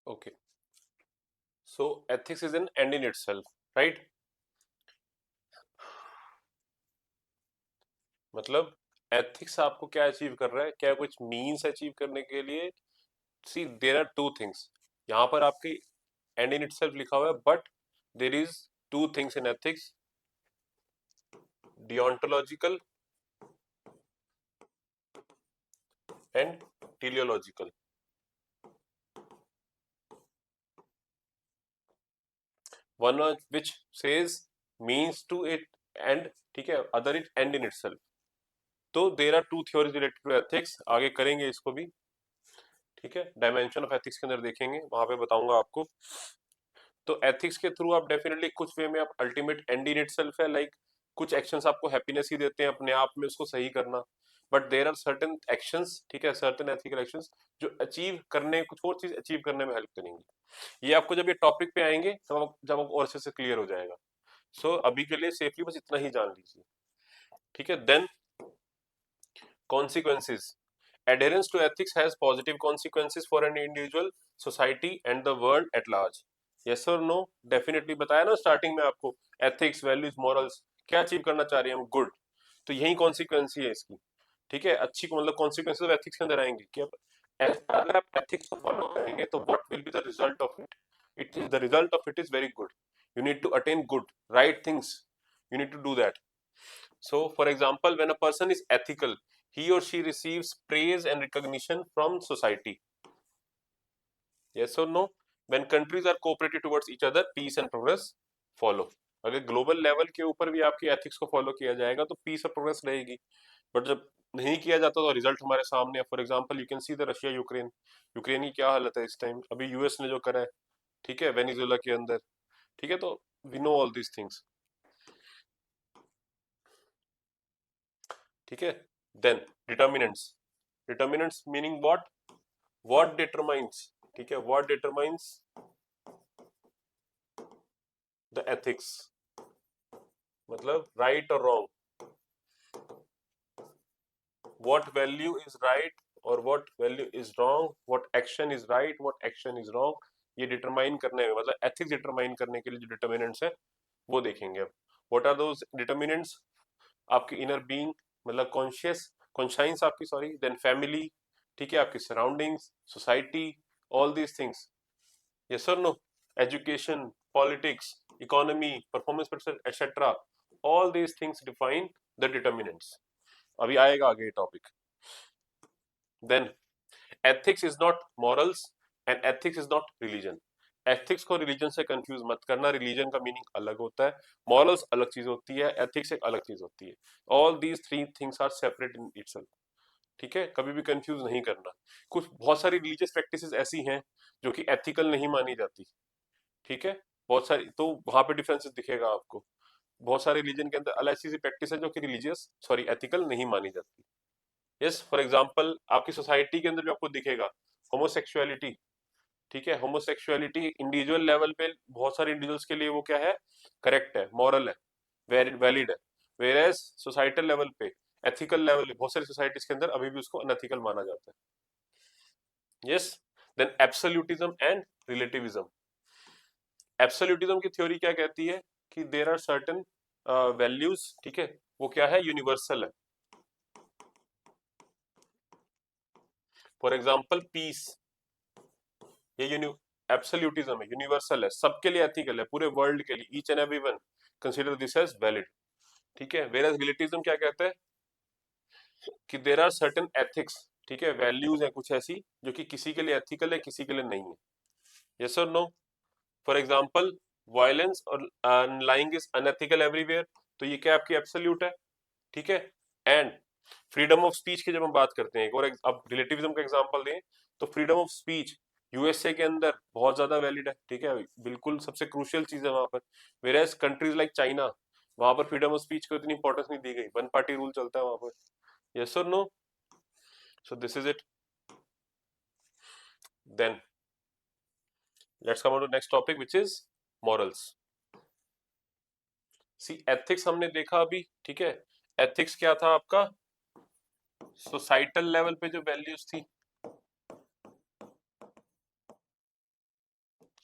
Okay. So ethics is an end in itself, right? मतलब एथिक्स आपको क्या अचीव कर रहा है, क्या कुछ मीन्स अचीव करने के लिए? See there are two things, यहाँ पर आपकी एंड इन इटसेल्फ लिखा हुआ है, but there is two things in ethics, deontological and teleological. One which says means to it and, ठीक है, other it end in itself. तो there are two theories related to ethics, आगे करेंगे इसको भी, ठीक है, डायमेंशन ऑफ एथिक्स के अंदर देखेंगे, वहां पे बताऊंगा आपको। तो एथिक्स के थ्रू आप डेफिनेटली कुछ वे में आप अल्टीमेट एंड इन इटसेल्फ है, लाइक कुछ एक्शंस आपको हैप्पीनेस ही देते हैं अपने आप में उसको सही करना, but there are certain actions, ठीक है, सर्टेन एथिकल एक्शंस जो अचीव करने, कुछ और चीज अचीव करने में हेल्प करेंगी। ये आपको जब ये टॉपिक पे आएंगे तब जब आपको और अच्छे से क्लियर हो जाएगा। सो अभी के लिए सेफली बस इतना ही जान लीजिए, ठीक है। Then consequences. Adherence to ethics has positive consequences for an individual, society and the world at large. Yes or no? Definitely बताया ना स्टार्टिंग में आपको, ethics, values, morals क्या अचीव करना चाह रहे हैं हम, गुड, तो यही कॉन्सिक्वेंस है इसकी, ठीक है। अच्छी मतलब कॉन्सिक्वेंसेस ऑफ एथिक्स के अंदर आएंगे कि अब अगर आप एथिक्स को फॉलो करेंगे तो what will be the result of it, it is the result of it is very good, you need to attain good right things, you need to do that. So for example, when a person is ethical, he or she receives praise and recognition from society. Yes or no? When countries are cooperative towards each other, peace and progress follow. अगर ग्लोबल लेवल के ऊपर भी आपकी एथिक्स को फॉलो किया जाएगा तो पीस और प्रोग्रेस रहेगी, बट जब नहीं किया जाता तो रिजल्ट हमारे सामने है। For example you can see the Russia Ukraine, Ukraine की क्या हालत है इस टाइम, अभी यूएस ने जो करा है, ठीक है, वेनेजुएला के अंदर, ठीक है। तो we know all these things, ठीक है। Then determinants, determinants meaning what determines, ठीक है, व्हाट डिटरमाइंस द एथिक्स, मतलब राइट और wrong, what value is right और what value is wrong, what action is right, what action is wrong, ये डिटरमाइन करने में, मतलब एथिक्स डिटरमाइन करने के लिए जो डिटर्मिनेंट्स है वो देखेंगे अब। व्हाट आर दोज डिटर्मिनेंट्स, आपकी इनर बीइंग, मतलब कॉन्शियस कॉन्शाइंस आपकी, सॉरी, देन फैमिली, ठीक है, आपकी surroundings, society, all these things, yes और no, education, politics, economy, performance etcetera, all these things define the determinants. अभी आएगा आगे topic. Then ethics is not morals and ethics is not religion. Ethics को रिलीजन से कंफ्यूज मत करना, रिलीजन का मीनिंग अलग होता है, मॉरल्स अलग चीज होती है, एथिक्स एक अलग चीज होती है। All these three things are separate in itself, ठीक है, कभी भी कंफ्यूज नहीं करना। कुछ बहुत सारी रिलीजियस प्रैक्टिसेस ऐसी हैं जो कि एथिकल नहीं मानी जाती, ठीक है, बहुत सारी, तो वहां पे डिफरेंसेस दिखेगा आपको। बहुत सारे रिलीजन के अंदर अलग ऐसी प्रैक्टिस है जो कि रिलीजियस, सॉरी, एथिकल नहीं मानी जाती। यस, फॉर एग्जांपल आपकी सोसाइटी के अंदर जो आपको दिखेगा होमोसेक्सुअलिटी, ठीक है, होमोसेक्सुअलिटी इंडिविजुअल लेवल पे बहुत सारे इंडिविजुअल्स के लिए वो क्या है, करेक्ट है, मॉरल है, वैलिड है, वेयर एज सोसाइटल लेवल पे, एथिकल लेवल बहुत सारी सोसाइटीज के अंदर अभी भी उसको अनएथिकल माना जाता है। Yes, then absolutism and relativism. Absolutism की थ्योरी क्या कहती है कि देर आर सर्टेन वैल्यूज, ठीक है, वो क्या है, यूनिवर्सल है। फॉर एग्जाम्पल पीस, ये एब्सोल्यूटिज्म है, यूनिवर्सल है, सबके लिए एथिकल है, पूरे वर्ल्ड के लिए, each and everyone consider this as valid, ठीक है। वेयर एज रिलेटिविज्म क्या कहता है कि देर आर सर्टेन एथिक्स, ठीक है, वैल्यूज है कुछ ऐसी जो कि किसी के लिए एथिकल है, किसी के लिए नहीं है। यस और नो? फॉर एग्जाम्पल वायलेंस और लाइंग इज अनएथिकल एवरीवेयर, तो ये क्या आपकी एब्सोल्यूट है, ठीक है। एंड फ्रीडम ऑफ स्पीच की जब हम बात करते हैं, और अब रिलेटिविज्म का एग्जांपल दें तो फ्रीडम ऑफ स्पीच यूएसए के अंदर बहुत ज्यादा वैलिड है, ठीक है, बिल्कुल सबसे क्रूशियल चीज है वहां पर। वेयर कंट्रीज लाइक चाइना, वहां पर फ्रीडम ऑफ स्पीच को इतनी इंपॉर्टेंस नहीं दी गई, वन पार्टी रूल चलता है वहां पर। यस और no? So this is it. Then let's come on to next topic which is morals. See ethics हमने देखा अभी, ठीक है, एथिक्स क्या था आपका, सोसाइटल लेवल पे जो वैल्यूज थी,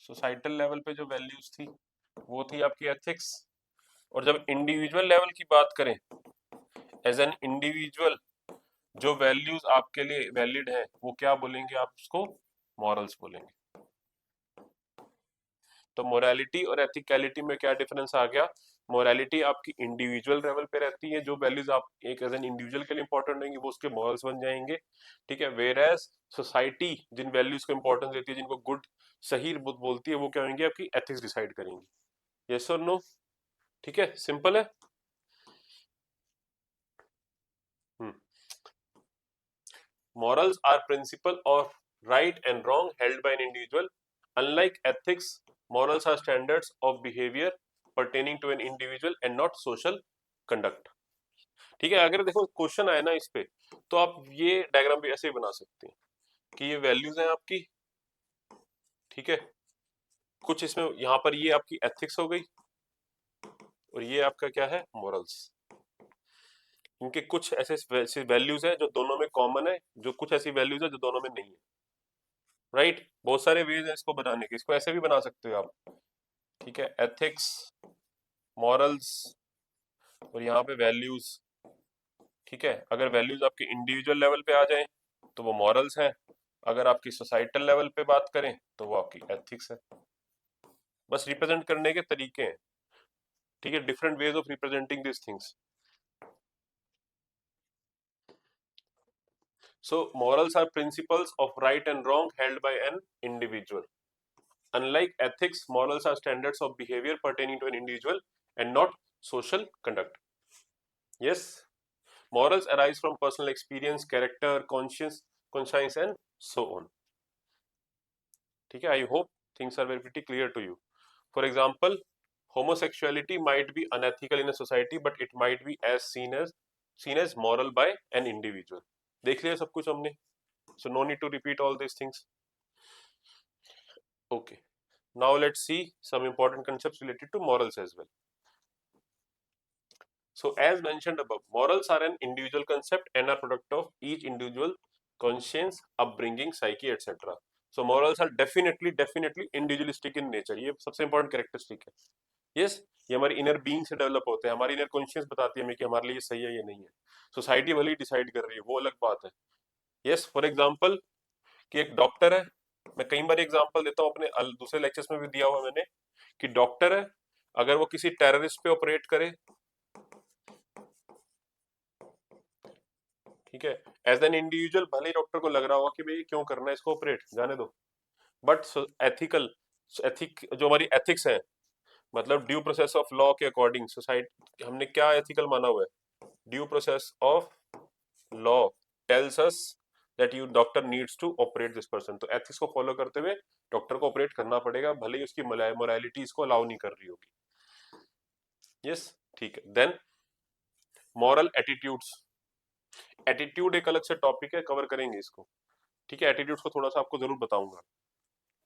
सोसाइटल लेवल पे जो वैल्यूज थी वो थी आपकी एथिक्स। और जब इंडिविजुअल लेवल की बात करें, एज एन इंडिविजुअल जो वैल्यूज आपके लिए वैलिड है वो क्या बोलेंगे आप उसको, मॉरल्स बोलेंगे। तो मोरालिटी और एथिकलिटी में क्या डिफरेंस आ गया, मोरालिटी आपकी इंडिविजुअल लेवल पे रहती है, जो वैल्यूज आप एक एज एन इंडिविजुअल के लिए इंपॉर्टेंट रहेंगी वो उसके मॉरल्स बन जाएंगे, ठीक है। वेयर एज सोसाइटी जिन वैल्यूज को इंपॉर्टेंस देती है, जिनको गुड सही बोलती है, वो क्या होंगी, आपकी एथिक्स डिसाइड करेंगी। यस और नो? ठीक है, सिंपल है। Morals are principle of right and wrong held by an individual. Unlike ethics, morals are standards of behavior pertaining to an individual and not social conduct. ठीक है, अगर देखो क्वेश्चन आए ना इस पे, तो आप ये डायग्राम भी ऐसे ही बना सकते हैं कि ये वैल्यूज हैं आपकी, ठीक है, कुछ इसमें यहाँ पर ये आपकी एथिक्स हो गई और ये आपका क्या है, मॉरल्स। इनके कुछ ऐसे वैल्यूज हैं जो दोनों में कॉमन है, जो कुछ ऐसी वैल्यूज है जो दोनों में नहीं है, राइट। बहुत सारे वेज है इसको बनाने के, इसको ऐसे भी बना सकते हो आप, ठीक है, एथिक्स, मॉरल्स और यहाँ पे वैल्यूज, ठीक है। अगर वैल्यूज आपके इंडिविजुअल लेवल पे आ जाए तो वो मॉरल्स है, अगर आपकी सोसाइटल लेवल पे बात करें तो वो आपकी एथिक्स है। बस रिप्रेजेंट करने के तरीके हैं, ठीक है, different ways of representing this things. So morals are principles of right and wrong held by an individual. Unlike ethics, morals are standards of behavior pertaining to an individual and not social conduct. Yes, morals arise from personal experience, character, conscience, and so on. ठीक है, I hope things are very pretty clear to you. For example, homosexuality might be unethical in a society, but it might be seen as moral by an individual. देख लिया सब कुछ हमने, so no need to repeat all these things. Okay, now let's see some important concepts related to morals as well. So as mentioned above, morals are an individual concept and are product of each individual conscience, upbringing, psyche, etc. So morals are definitely individualistic in nature. ये सबसे important characteristic है. Yes, ये हमारी inner being से develop होते हैं. हमारी inner conscience बताती है हमें कि हमारे लिए ये सही है ये नहीं है. Society भले ही decide कर रही है, वो अलग बात है. Yes, for example, कि एक डॉक्टर है, मैं कई बार एग्जांपल देता हूँ अपने दूसरे लेक्चर्स में भी दिया हुआ मैंने, कि डॉक्टर है, अगर वो किसी टेररिस्ट पे ऑपरेट करे, ठीक है, एज एन इंडिविजुअल भले ही डॉक्टर को लग रहा होगा कि भाई क्यों करना है इसको ऑपरेट, जाने दो, बट एथिकल जो हमारी एथिक्स है, मतलब ड्यू प्रोसेस ऑफ लॉ के अकॉर्डिंग सोसाइटी हमने क्या एथिकल माना हुआ है, due process of law tells us that you doctor needs to operate this person, तो एथिक्स को फॉलो करते हुए डॉक्टर को ऑपरेट करना पड़ेगा, भले ही उसकी मोरालिटी इसको अलाउ नहीं कर रही होगी। यस, ठीक है। देन मॉरल एटीट्यूड्स, एटीट्यूड एक अलग से टॉपिक है, कवर करेंगे इसको, ठीक है। एटीट्यूड्स को थोड़ा सा आपको जरूर बताऊंगा।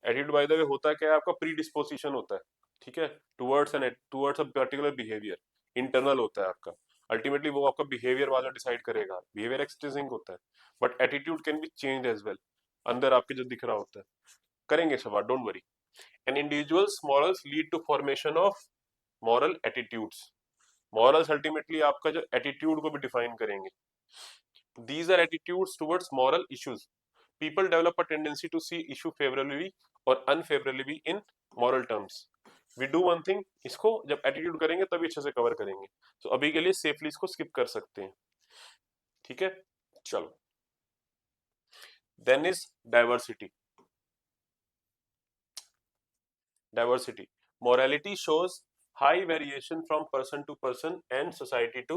एटीट्यूड बाय द वे होता है क्या है, आपका प्री डिस्पोजिशन होता है, ठीक है, towards a particular behaviour, internal होता है आपका, अल्टीमेटली वो आपका बिहेवियर वाला डिसाइड करेगा, बिहेवियर एक्सटेंसिंग होता है, but attitude can be change as well, अंदर आपके जो दिख रहा होता है, करेंगे सब बात, don't worry. An individuals morals lead to formation of moral attitudes, morals ultimately आपका जो एटीट्यूड को भी डिफाइन करेंगे। These are attitudes towards moral issues. People develop a tendency to see issue favorably or unfavorably in moral terms. We do one thing, इसको जब एटीट्यूड करेंगे तभी अच्छे से कवर करेंगे, तो अभी के लिए सेफली इसको स्किप कर सकते हैं, ठीक है। चलो, then is diversity. Diversity. Morality shows high variation from person to person and society to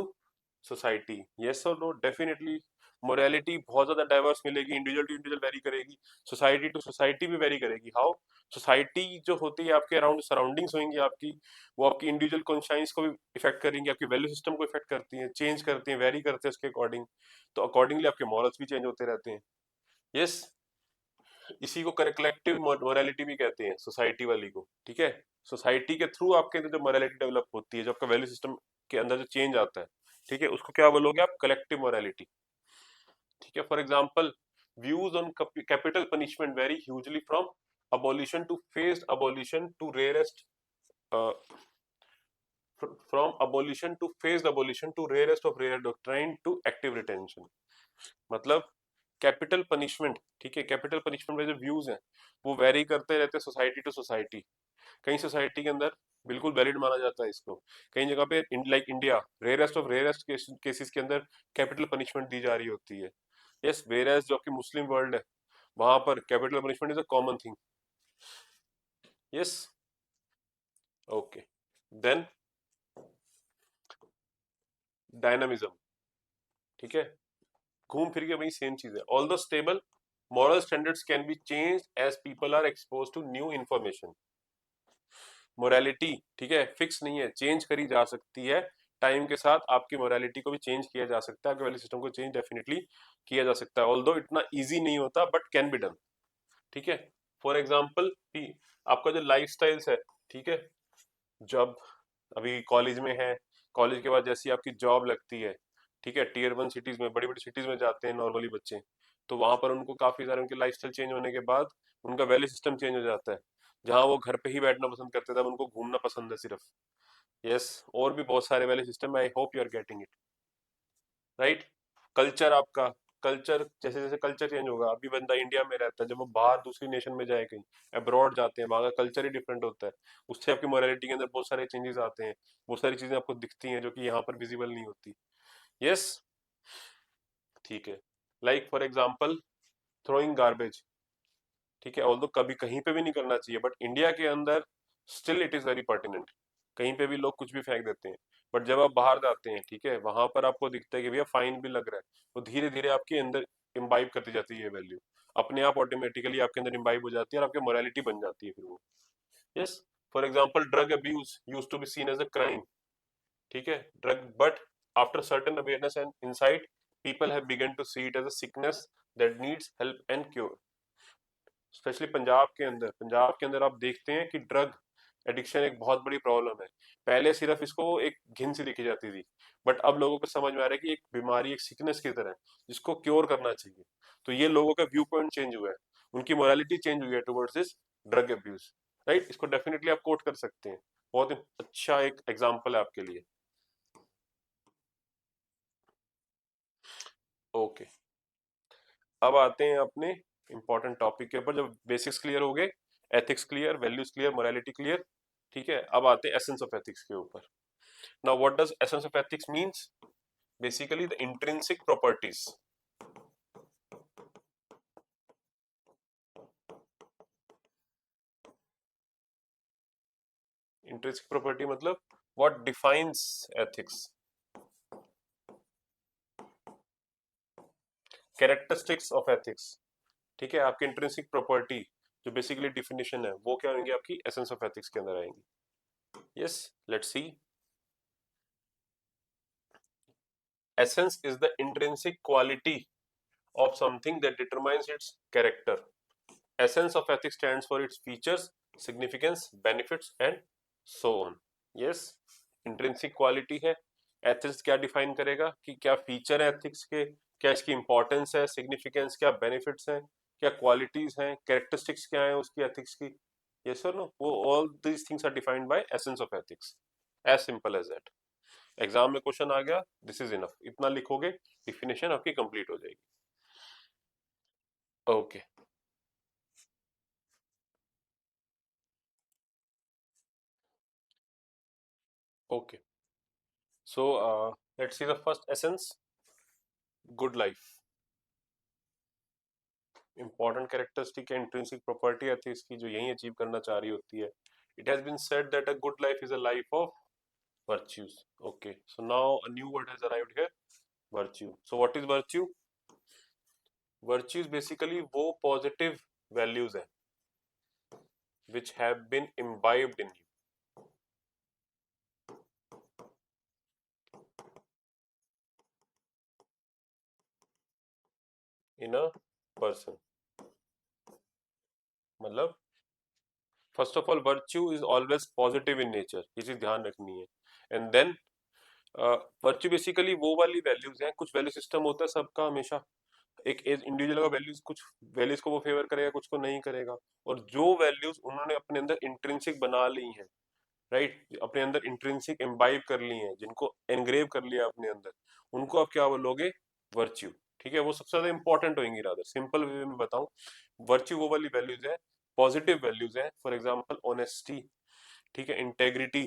society. Yes or no? Definitely. Morality बहुत ज्यादा डाइवर्स मिलेगी, इंडिविजुअल टू इंडिविजुअल वेरी करेगी, सोसाइटी टू सोसाइटी भी वेरी करेगी। हाउ? सोसाइटी जो होती है आपके अराउंड सराउंडिंग्स होंगी आपकी, वो आपकी इंडिविजुअल कॉन्शियस को भी इफेक्ट करेंगी, आपकी वैल्यू सिस्टम को इफेक्ट करती हैं, चेंज करती हैं, वेरी करते हैं उसके अकॉर्डिंग, तो अकॉर्डिंगली आपके मॉरल्स भी चेंज होते रहते हैं। यस, इसी को कलेक्टिव मोरालिटी भी कहते हैं, सोसाइटी वाली को, ठीक है। सोसाइटी के थ्रू आपके अंदर जो मोरालिटी डेवलप होती है, जो आपका वैल्यू सिस्टम के अंदर जो चेंज आता है, ठीक है, उसको क्या बोलोगे आप, कलेक्टिव मोरालिटी, ठीक है। For example, views on capital punishment very hugely from abolition to phased abolition to rarest uh, from abolition to phased abolition to rarest of rare doctrine to active retention। मतलब कैपिटल पनिशमेंट, ठीक है, कैपिटल पनिशमेंट में जो व्यूज हैं वो वेरी करते रहते हैं सोसाइटी टू सोसाइटी। कई सोसाइटी के अंदर बिल्कुल वैलिड माना जाता है इसको। कई जगह पे like India, rarest of rarest cases के अंदर कैपिटल पनिशमेंट दी जा रही होती है। यस, वेयरएज जो कि मुस्लिम वर्ल्ड है वहां पर capital punishment is a common thing. Yes. Okay. Then dynamism, ठीक है, घूम फिर के वही सेम चीज है। All the stable moral standards can be change as people are expose to new information. Morality, ठीक है, फिक्स नहीं है, चेंज करी जा सकती है। टाइम के साथ आपकी मोरालिटी को भी चेंज किया जा सकता है, आपके वैल्यू सिस्टम को चेंज डेफिनेटली किया जा सकता है, ऑल्दो इतना इजी नहीं होता बट कैन बी डन। ठीक है। फॉर एग्जाम्पल आपका जो लाइफ स्टाइल्स है, ठीक है, जब अभी कॉलेज में है, कॉलेज के बाद जैसी आपकी जॉब लगती है, ठीक है, टीयर वन सिटीज में, बड़ी बड़ी सिटीज में जाते हैं नॉर्मली बच्चे, तो वहां पर उनको काफी सारे उनके लाइफस्टाइल चेंज होने के बाद उनका वैल्यू सिस्टम चेंज हो जाता है। जहाँ वो घर पे ही बैठना पसंद करते थे, अब उनको घूमना पसंद है सिर्फ। यस। और भी बहुत सारे value system, I hope you are getting it, right. Culture आपका, कल्चर जैसे जैसे कल्चर चेंज होगा, अभी बंदा इंडिया में रहता है, जब वो बाहर दूसरी नेशन में जाए, कहीं अब्रॉड जाते हैं, वहाँ का कल्चर ही डिफरेंट होता है, उससे आपकी मोरालिटी के अंदर बहुत सारे चेंजेस आते हैं, बहुत सारी चीजें आपको दिखती हैं जो कि यहाँ पर विजिबल नहीं होती। यस। ठीक है। Like for example throwing garbage, ठीक है, ऑल्दो कभी कहीं पे भी नहीं करना चाहिए बट इंडिया के अंदर still it is very pertinent, कहीं पे भी लोग कुछ भी फेंक देते हैं। बट जब आप बाहर जाते हैं, ठीक है, वहां पर आपको दिखता है कि भैया फाइन भी लग रहा है, तो धीरे धीरे आपके अंदर इम्बाइब करती जाती है ये वैल्यू, अपने आप ऑटोमेटिकली आपके अंदर इम्बाइब हो जाती है और आपकी मोरालिटी बन जाती है फिर वो। Yes. For example drug abuse use to be seen as a crime, ठीक है, drug, but after certain awareness and insight people have begun to see it as a sickness that needs help and cure. Specially Punjab के अंदर आप देखते हैं कि ड्रग एडिक्शन एक बहुत बड़ी प्रॉब्लम है। पहले सिर्फ इसको एक घिन सी देखी जाती थी, बट अब लोगों को समझ में आ रहा है कि एक बीमारी, एक सिकनेस की तरह है जिसको क्योर करना चाहिए। तो ये लोगों का व्यू पॉइंट चेंज हुआ है, उनकी मोरालिटी चेंज हुई है towards this drug abuse, right. इसको डेफिनेटली आप कोट कर सकते हैं, बहुत ही अच्छा एक एग्जाम्पल है आपके लिए। ओके। अब आते हैं अपने इंपॉर्टेंट टॉपिक के ऊपर, जब बेसिक्स क्लियर हो गए, ethics clear, values clear, morality clear, ठीक है, अब आते हैं एसेंस ऑफ एथिक्स के ऊपर। Now what does essence of ethics means? Basically the intrinsic properties. Intrinsic property मतलब what defines ethics, characteristics of ethics, ठीक है, आपकी इंट्रिंसिक प्रॉपर्टी जो बेसिकली डिफिनेशन है वो क्या होंगी, आपकी एसेंस ऑफ एथिक्स के अंदर आएंगी। Yes, let's see. Essence is the intrinsic quality of something that determines its character. Essence of ethics stands for its features, significance, benefits and so on. Yes, intrinsic quality है। एथिक्स क्या डिफाइन करेगा कि क्या फीचर है एथिक्स के, क्या इसकी इंपॉर्टेंस है, सिग्निफिकेंस क्या, बेनिफिट्स हैं क्या, क्वालिटीज हैं, कैरेक्टरिस्टिक्स क्या है उसकी एथिक्स की। यस और नो, वो all these things are defined by essence of ethics, as simple as that. Exam में क्वेश्चन आ गया, दिस इज इनफ, इतना लिखोगे डिफिनेशन आपकी कंप्लीट हो जाएगी। Okay. Okay. So let's see the first essence, good life. Important characteristic and intrinsic property है इसकी जो यही अचीव करना चाह रही होती है. It has been said that a good life is a life of virtues. Okay, so now a new word has arrived here, virtue. So what is virtue? Virtue is basically वो positive values है which have been imbibed in a person. मतलब first of all virtue is always positive in nature, ये चीज ध्यान रखनी है। एंड देन वर्च्यू बेसिकली वो वाली वैल्यूज हैं, कुछ वैल्यू सिस्टम होता है सबका हमेशा, एक इंडिविजुअल का वैल्यूज, कुछ वैल्यूज को वो फेवर करेगा, कुछ को नहीं करेगा, और जो वैल्यूज उन्होंने अपने अंदर इंट्रिंसिक बना ली हैं, राइट, अपने अंदर इंट्रिंसिक इम्बाइब कर ली हैं, जिनको एनग्रेव कर लिया अपने अंदर, उनको आप क्या बोलोगे, वर्च्यू। ठीक है, वो सबसे ज्यादा इंपॉर्टेंट होंगी, रादर सिंपल वे में बताऊं, वर्च्यू वो वाली वैल्यूज है, पॉजिटिव वैल्यूज है, फॉर एग्जाम्पल ऑनेस्टी, ठीक है, integrity,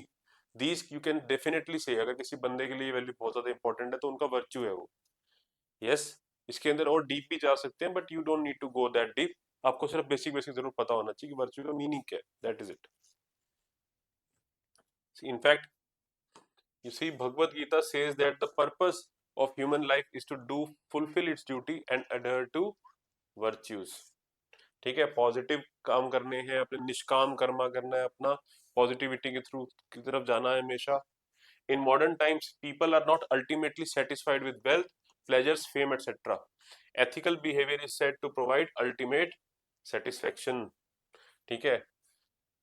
these you can definitely से, अगर किसी बंदे के लिए वैल्यू बहुत ज्यादा इंपॉर्टेंट है तो उनका वर्च्यू है वो। यस, इसके अंदर और डीप भी जा सकते हैं, but you don't need to go that deep. आपको सिर्फ बेसिक बेसिक जरूर पता होना चाहिए कि वर्च्यू का मीनिंग क्या है, that is it. In fact you see, Bhagavad Gita says that the purpose of human life is to do fulfill its duty and adhere to virtues। ठीक है, पॉजिटिव काम करने हैं, अपने निष्काम कर्मा करना है, अपना पॉजिटिविटी के थ्रू की तरफ जाना है हमेशा। In modern times people are not ultimately satisfied with wealth, pleasures, fame etcetera. Ethical behaviour is said to provide ultimate satisfaction. ठीक है,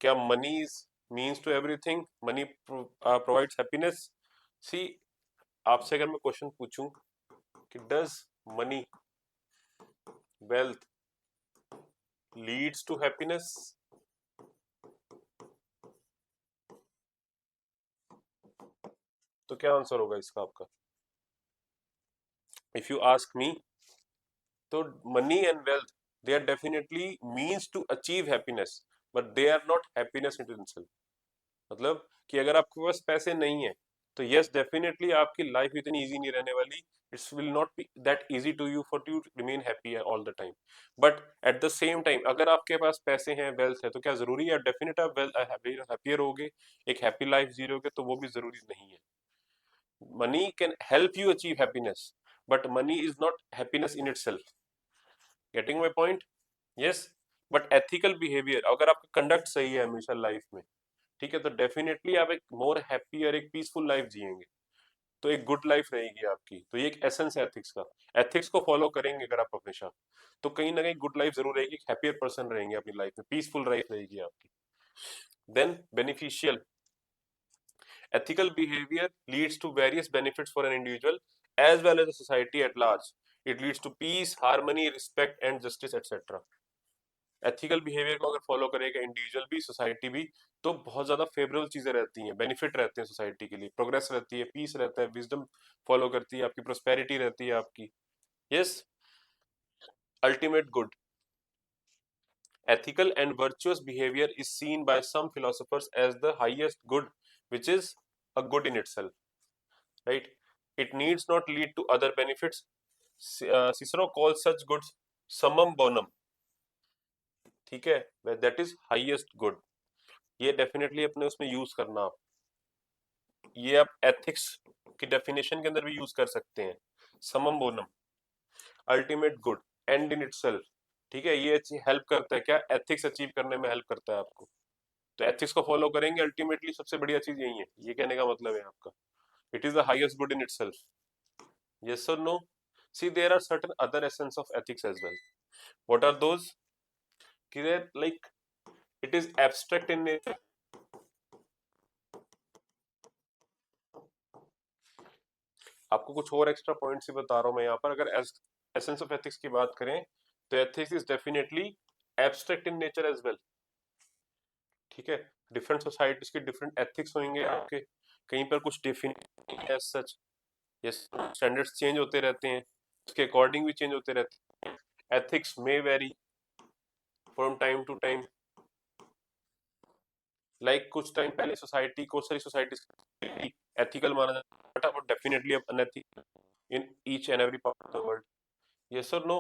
क्या money is means to everything, money provides happiness? See, आपसे अगर मैं क्वेश्चन पूछूं कि does money, wealth leads to happiness, तो क्या आंसर होगा इसका आपका? इफ यू आस्क मी, तो money and wealth, they are definitely means to achieve happiness, but they are not happiness in himself. मतलब कि अगर आपके पास पैसे नहीं है तो यस डेफिनेटली आपकी लाइफ इतनी इजी नहीं रहने वाली, it's will not be that easy to you for you remain happy all the time. But at the same time अगर आपके पास पैसे हैं, वेल्थ है, तो क्या जरूरी है डेफिनेट आप वेल्थ हैप्पियर होगे, एक हैप्पी लाइफ जीरोगे? तो वो भी जरूरी नहीं है। Money can help you achieve happiness, but money is not happiness in itself. Getting my point? Yes, but ethical behaviour, अगर आपका कंडक्ट सही है हमेशा लाइफ में, ठीक है, तो डेफिनेटली आप एक मोर हैप्पी और एक पीसफुल लाइफ जिएंगे, तो एक गुड लाइफ रहेगी आपकी। तो ये एक एसेंस है एथिक्स का। एथिक्स को फॉलो करेंगे अगर आप हमेशा, तो कहीं ना कहीं गुड लाइफ जरूर रहेगी, हैप्पियर पर्सन रहेंगे अपनी लाइफ में, पीसफुल लाइफ रहेगी आपकी। Then beneficial, ethical behavior leads to various benefits for an individual as well as the society at large. It leads to peace, harmony, respect and justice etc. Ethical behaviour को अगर फॉलो करेगा इंडिविजुअल भी, सोसाइटी भी, तो बहुत ज्यादा फेवरेबल चीजें रहती हैं, बेनिफिट रहते हैं सोसाइटी के लिए, प्रोग्रेस रहती है, पीस रहता है, विजडम फॉलो करती है आपकी, प्रोस्पेरिटी रहती है आपकी। Yes, ultimate good, ethical and virtuous behavior is seen by some philosophers as the highest good, which is a good in itself, right? It needs not lead to other benefits. Cicero calls such goods summum bonum, ठीक है, दैट इज हाईएस्ट गुड। ये डेफिनेटली अपने उसमें यूज करना आप, ये आप एथिक्स की डेफिनेशन के अंदर भी यूज कर सकते हैं। समम Bonham, ultimate good, and in itself, ठीक है, ये हेल्प करता है क्या, एथिक्स अचीव करने में हेल्प करता है आपको। तो एथिक्स को फॉलो करेंगे अल्टीमेटली, सबसे बढ़िया चीज यही है, ये कहने का मतलब है आपका, it is the highest good in itself. Yes और no? See there are certain other essence of ethics as well. What are those? Like it is abstract in nature. आपको कुछ और एक्स्ट्रा पॉइंट्स ही बता रहा हूं मैं यहाँ पर। अगर एसेंस ऑफ एथिक्स की बात करें तो ethics is definitely abstract in nature as well. ठीक है, डिफरेंट सोसाइटीज के डिफरेंट एथिक्स होंगे आपके, कहीं पर कुछ definition as such, yes, standards change होते रहते हैं, उसके अकॉर्डिंग भी चेंज होते रहते हैं। Ethics may vary from time to time, like कुछ टाइम पहले सोसाइटी को, सारी सोसाइटीज एथिकल माना जाता है, बट डेफिनेटली अब unethical in each and every part of the world. Yes और नो?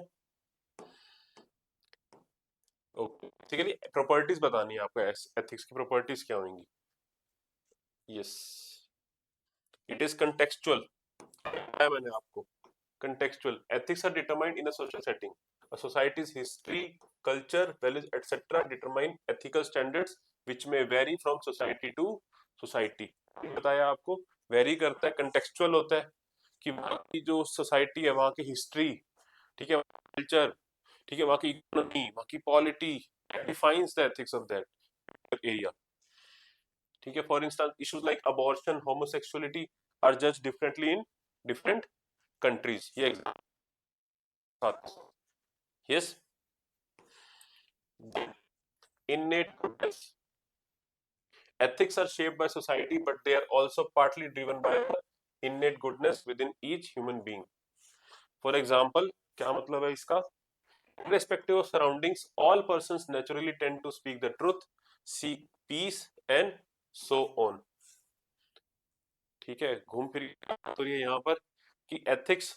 ओके, बेसिकली प्रॉपर्टीज बतानी है आपको, एथिक्स की प्रॉपर्टीज क्या होंगी। यस, इट इज कंटेक्चुअल, बताया मैंने आपको। contextual ethics are determined in a social setting, a society's history, culture, values etc determine ethical standards which may vary from society to society। बताया आपको, वेरी करता है, कंटेक्चुअल होता है कि वहाँ की जो सोसाइटी है, वहाँ की हिस्ट्री, ठीक है, कल्चर, ठीक है, वहाँ की इकोनॉमी, वहाँ की polity defines the ethics of that area. ठीक है, for instance issues like abortion, homosexuality are जज डिफरेंटली इन डिफरेंट कंट्रीज। ये example. Yes, innate goodness. Ethics are shaped by society, but they are also partly driven by the innate goodness within each human being. For example, क्या मतलब है इसका? Irrespective of surroundings, all persons naturally tend to speak the truth, seek peace and so on. ठीक है, घूम फिर तो ये यहाँ पर कि एथिक्स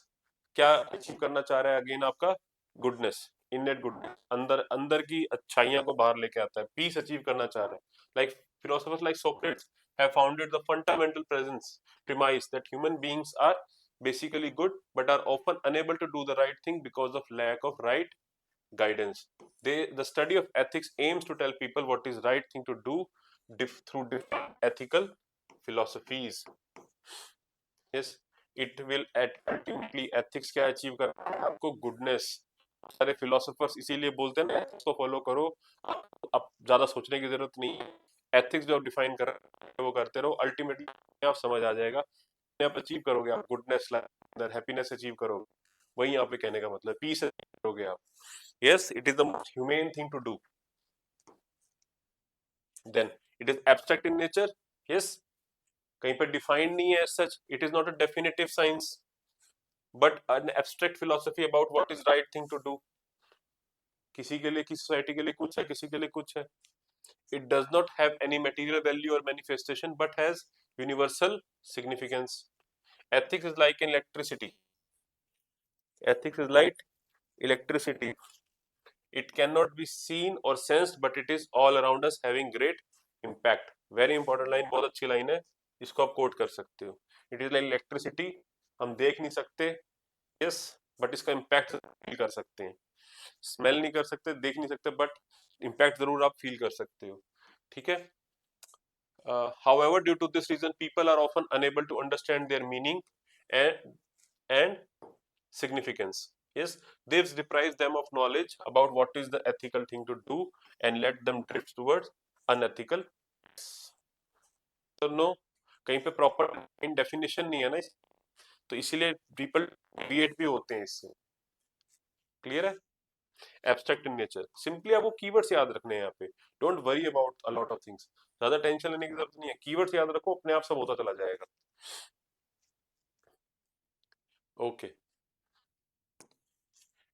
क्या अचीव करना चाह रहा है, अगेन आपका गुडनेस, इननेट गुडनेस, अंदर अंदर की अच्छाइयां को बाहर लेके आता है, पीस अचीव करना चाह रहा है। Like philosophers like Socrates have founded the fundamental presence premise that human beings are basically good but are often unable to do the right thing because of lack of right guidance. The study of ethics aims to tell people what is right thing to do through different ethical philosophies. Yes, it will ultimately ethics क्या अचीव करना है आपको, गुडनेस। सारे फिलोसोफर्स इसीलिए बोलते हैं ना ethics को फॉलो करो, अब ज्यादा सोचने की जरूरत नहीं है, एथिक्स जो डिफाइन कर रहे हैं वो करते रहो, अल्टीमेटली आप समझ आ जाएगा, आप अचीव करोगे, आप गुडनेस अंदर हैप्पीनेस अचीव करोगे, वही यहाँ पे कहने का मतलब, पीस अचीव करोगे आप। Yes, it is the most humane thing to do. Then it is abstract in nature. Yes, कहीं पर डिफाइंड नहीं है सच, it is not a definitive science but an abstract philosophy about what is right thing to do. किसी के लिए, किसी सोसाइटी के लिए कुछ है, किसी के लिए कुछ है। It does not have any material value और manifestation but has universal significance. Ethics is like electricity. Ethics is like electricity. It cannot be seen or sensed, but it is all around us, having great impact. Very important line, बहुत अच्छी लाइन है, इसको आप कोट कर सकते हो। It is like electricity, हम देख नहीं सकते, yes, but इसका impact फील कर सकते हैं। स्मेल नहीं कर सकते, देख नहीं सकते, बट इम्पैक्ट जरूर आप फील कर सकते हो। ठीक है। However, due to this reason, people are often unable to understand their meaning and significance. Yes, this deprives them of knowledge about what is the ethical thing to do and let them drift towards unethical. तो नो, कहीं पे प्रॉपर डेफिनेशन नहीं है ना, तो इसीलिए पीपल क्रिएट भी होते हैं इससे। क्लियर है? एब्स्ट्रैक्ट इन नेचर, सिंपली आपको कीवर्ड्स याद रखने हैं यहाँ पे, don't worry about a lot of things, ज्यादा टेंशन लेने की जरूरत नहीं है, कीवर्ड्स याद रखो, अपने आप सब होता चला जाएगा। Okay,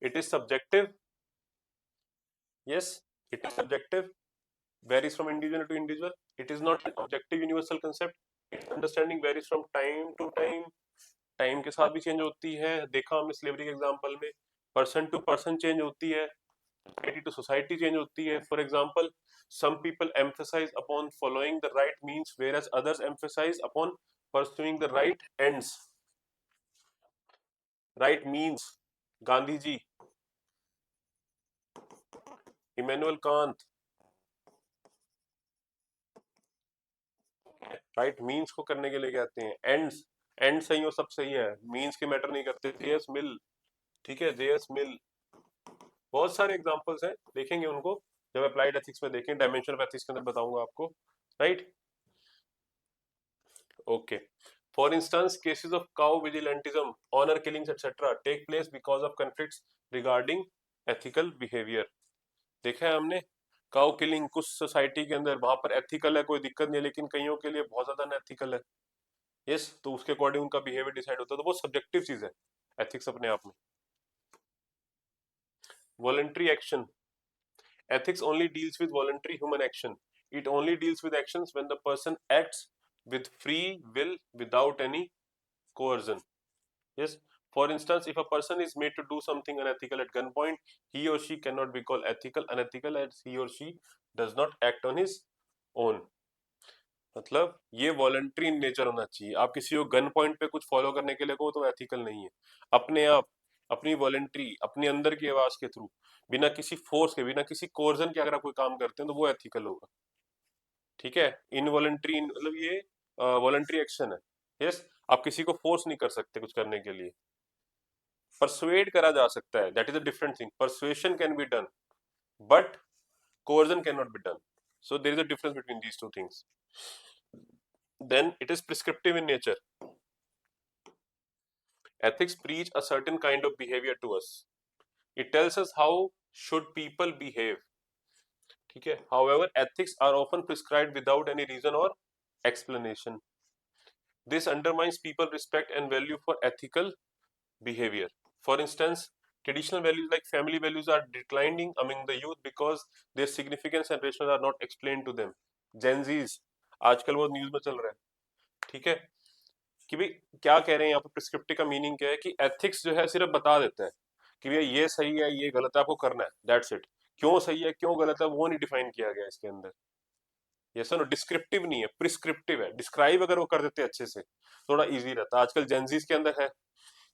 it is subjective. Yes, it is subjective, varies from individual to individual. It is not an objective universal concept. Its understanding varies from time to time. Time के साथ भी चेंज होती है, देखा हमने स्लेवरी के एग्जांपल में, पर्सन टू पर्सन चेंज होती है, सोसाइटी टू सोसाइटी चेंज होती है। For example, some people emphasize upon following the right means whereas others emphasize upon pursuing the right ends, right means। Gandhi ji, Immanuel Kant, right means को करने के लिए कहते हैं एंड्स। एंड सही हो, सब सही है, मीन्स के मैटर नहीं करते। जेएस मिल, ठीक है, जेएस मिल, बहुत सारे एग्जांपल्स हैं, देखेंगे उनको जब अप्लाइड एथिक्स में देखें, डायमेंशन ऑफ एथिक्स के अंदर बताऊंगा आपको, right. Okay, for instance cases of cow vigilantism, honour killings etcetera take place because of conflicts regarding ethical behaviour. देखा है हमने, काउ किलिंग कुछ सोसाइटी के अंदर वहां पर एथिकल है, कोई दिक्कत नहीं है, लेकिन कईयों के लिए बहुत ज्यादा अनएथिकल है। यस, तो उसके अकॉर्डिंग उनका बिहेवियर डिसाइड होता है, तो वो सब्जेक्टिव चीज है एथिक्स अपने आप में। Voluntary action, ethics only deals with voluntary human action. It only deals with actions when the person acts with free will without any coercion. Yes, for instance, if a person is made to do something unethical at gunpoint, he or she cannot be called unethical as he or she does not act on his own. मतलब ये वॉलंटरी इन नेचर होना चाहिए, आप किसी को गन पॉइंट पे कुछ फॉलो करने के लिए कहो तो एथिकल नहीं है। अपने आप, अपनी वॉलंटरी, अपने अंदर की आवाज के थ्रू, बिना किसी फोर्स के, बिना किसी कोर्जन के अगर आप कोई काम करते हैं तो वो एथिकल होगा। ठीक है, इनवॉलंटरी मतलब ये वॉलंटरी एक्शन है। यस, आप किसी को फोर्स नहीं कर सकते कुछ करने के लिए, परसुएड करा जा सकता है, that is a different thing. Persuasion can be done but coercion can not be done, so there is a difference between these two things. Then it is prescriptive in nature. Ethics preach a certain kind of behavior to us. It tells us how should people behave. ठीक है, however, ethics are often prescribed without any reason or explanation. This undermines people's respect and value for ethical behavior. For instance, traditional values like family values are declining among the youth because their significance and rationale are not explained to them. Gen Zs आजकल वो न्यूज में चल रहा है, ठीक है, कि भाई क्या कह रहे हैं यहाँ पे, प्रिस्क्रिप्टिव का मीनिंग क्या है कि एथिक्स जो है सिर्फ बता देते हैं कि भैया ये सही है ये गलत है, आपको करना है, दैट्स इट। क्यों सही है क्यों गलत है वो नहीं डिफाइन किया गया इसके अंदर। ये सर डिस्क्रिप्टिव नहीं है, प्रिस्क्रिप्टिव है। डिस्क्राइब अगर वो कर देते अच्छे से थोड़ा इजी रहता। आजकल जेंजीज के अंदर है,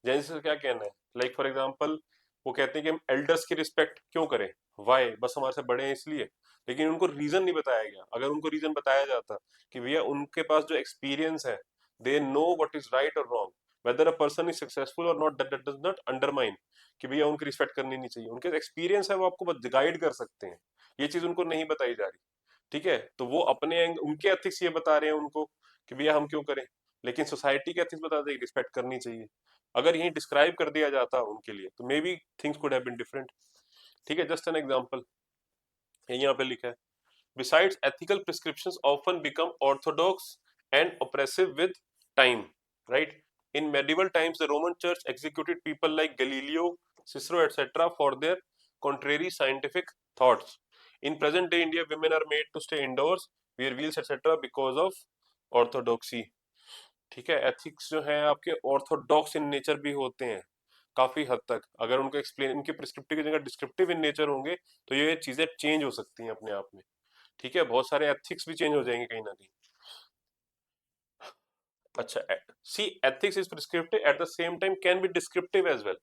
जेंजीज का क्या कहना है, लाइक फॉर एग्जांपल वो कहते हैं कि हम एल्डर्स की रिस्पेक्ट क्यों करें, वाई, बस हमारे से बड़े हैं इसलिए। लेकिन उनको रीजन नहीं बताया गया। अगर उनको रीजन बताया जाता कि भैया उनके पास जो एक्सपीरियंस है, they know what is right और wrong, whether a person is successful और not, that does not undermine कि भैया उनकी रिस्पेक्ट करनी नहीं चाहिए। उनके एक्सपीरियंस है वो आपको गाइड कर सकते हैं। ये चीज उनको नहीं बताई जा रही, ठीक है। तो वो अपने उनके एथिक्स ये बता रहे हैं उनको कि भैया हम क्यों करें, लेकिन सोसाइटी के एथिक्स बता दें रिस्पेक्ट करनी चाहिए। अगर यही डिस्क्राइब कर दिया जाता उनके लिए तो may be things could have been different, ठीक है। जस्ट एन एग्जांपल यहाँ पे लिखा है, besides ethical prescriptions often become orthodox and oppressive with time, right? In medieval times the Roman church executed people like Galileo, Cicero, etc. for their contrary scientific thoughts. In present day India women are made to stay indoors, wear veils, etc. because of orthodoxy, ठीक है। एथिक्स जो है आपके ऑर्थोडॉक्स इन नेचर भी होते हैं काफी हद तक। अगर उनको एक्सप्लेन, इनके प्रिस्क्रिप्टिव की जगह डिस्क्रिप्टिव इन नेचर होंगे तो ये चीजें चेंज हो सकती हैं अपने आप में, ठीक है। बहुत सारे एथिक्स भी चेंज हो जाएंगे कहीं ना कहीं। अच्छा, सी ethics is prescriptive at the same time can be descriptive as well.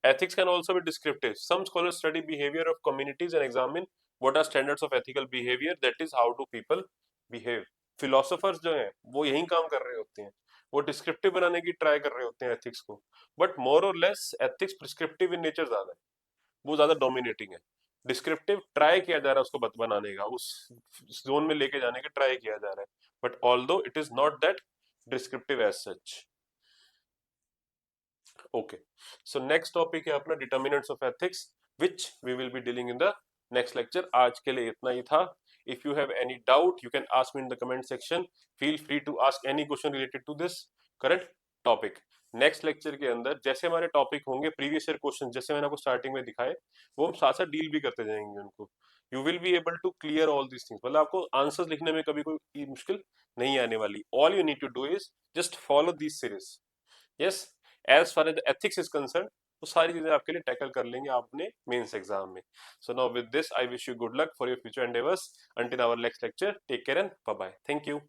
Ethics can also be descriptive. Some scholars study behavior of communities and examine what are standards of ethical behavior, that is how do people behave. Philosophers जो हैं वो यही काम कर रहे होते हैं, वो डिस्क्रिप्टिव बनाने की ट्राई कर रहे होते हैं एथिक्स को, बट मोर और less ethics prescriptive in nature ज्यादा है, वो ज्यादा डोमिनेटिंग है। डिस्क्रिप्टिव ट्राई किया जा रहा है उसको बनाने का, उस जोन में लेके जाने का ट्राई किया जा रहा है, but although it is not that descriptive as such. Okay, so next topic है अपना determinants of ethics, which we will be dealing in the next lecture. आज के लिए इतना ही था। If you have any doubt you can ask me in the comment section, feel free to ask any question related to this current topic. Next lecture के अंदर जैसे हमारे टॉपिक होंगे प्रीवियस ईयर क्वेश्चन, जैसे मैंने आपको स्टार्टिंग में दिखाए, वो हम साथ साथ डील भी करते जाएंगे उनको। You will be able to clear all these things, मतलब आपको आंसर्स लिखने में कभी कोई मुश्किल नहीं आने वाली। All you need to do is just follow this series. Yes, as far as ethics is concern वो सारी चीजें आपके लिए टैकल कर लेंगे आपने मेंस एग्जाम में। So now with this I wish you good luck for your future endeavours. Until our next lecture, take care and bye bye. Thank you.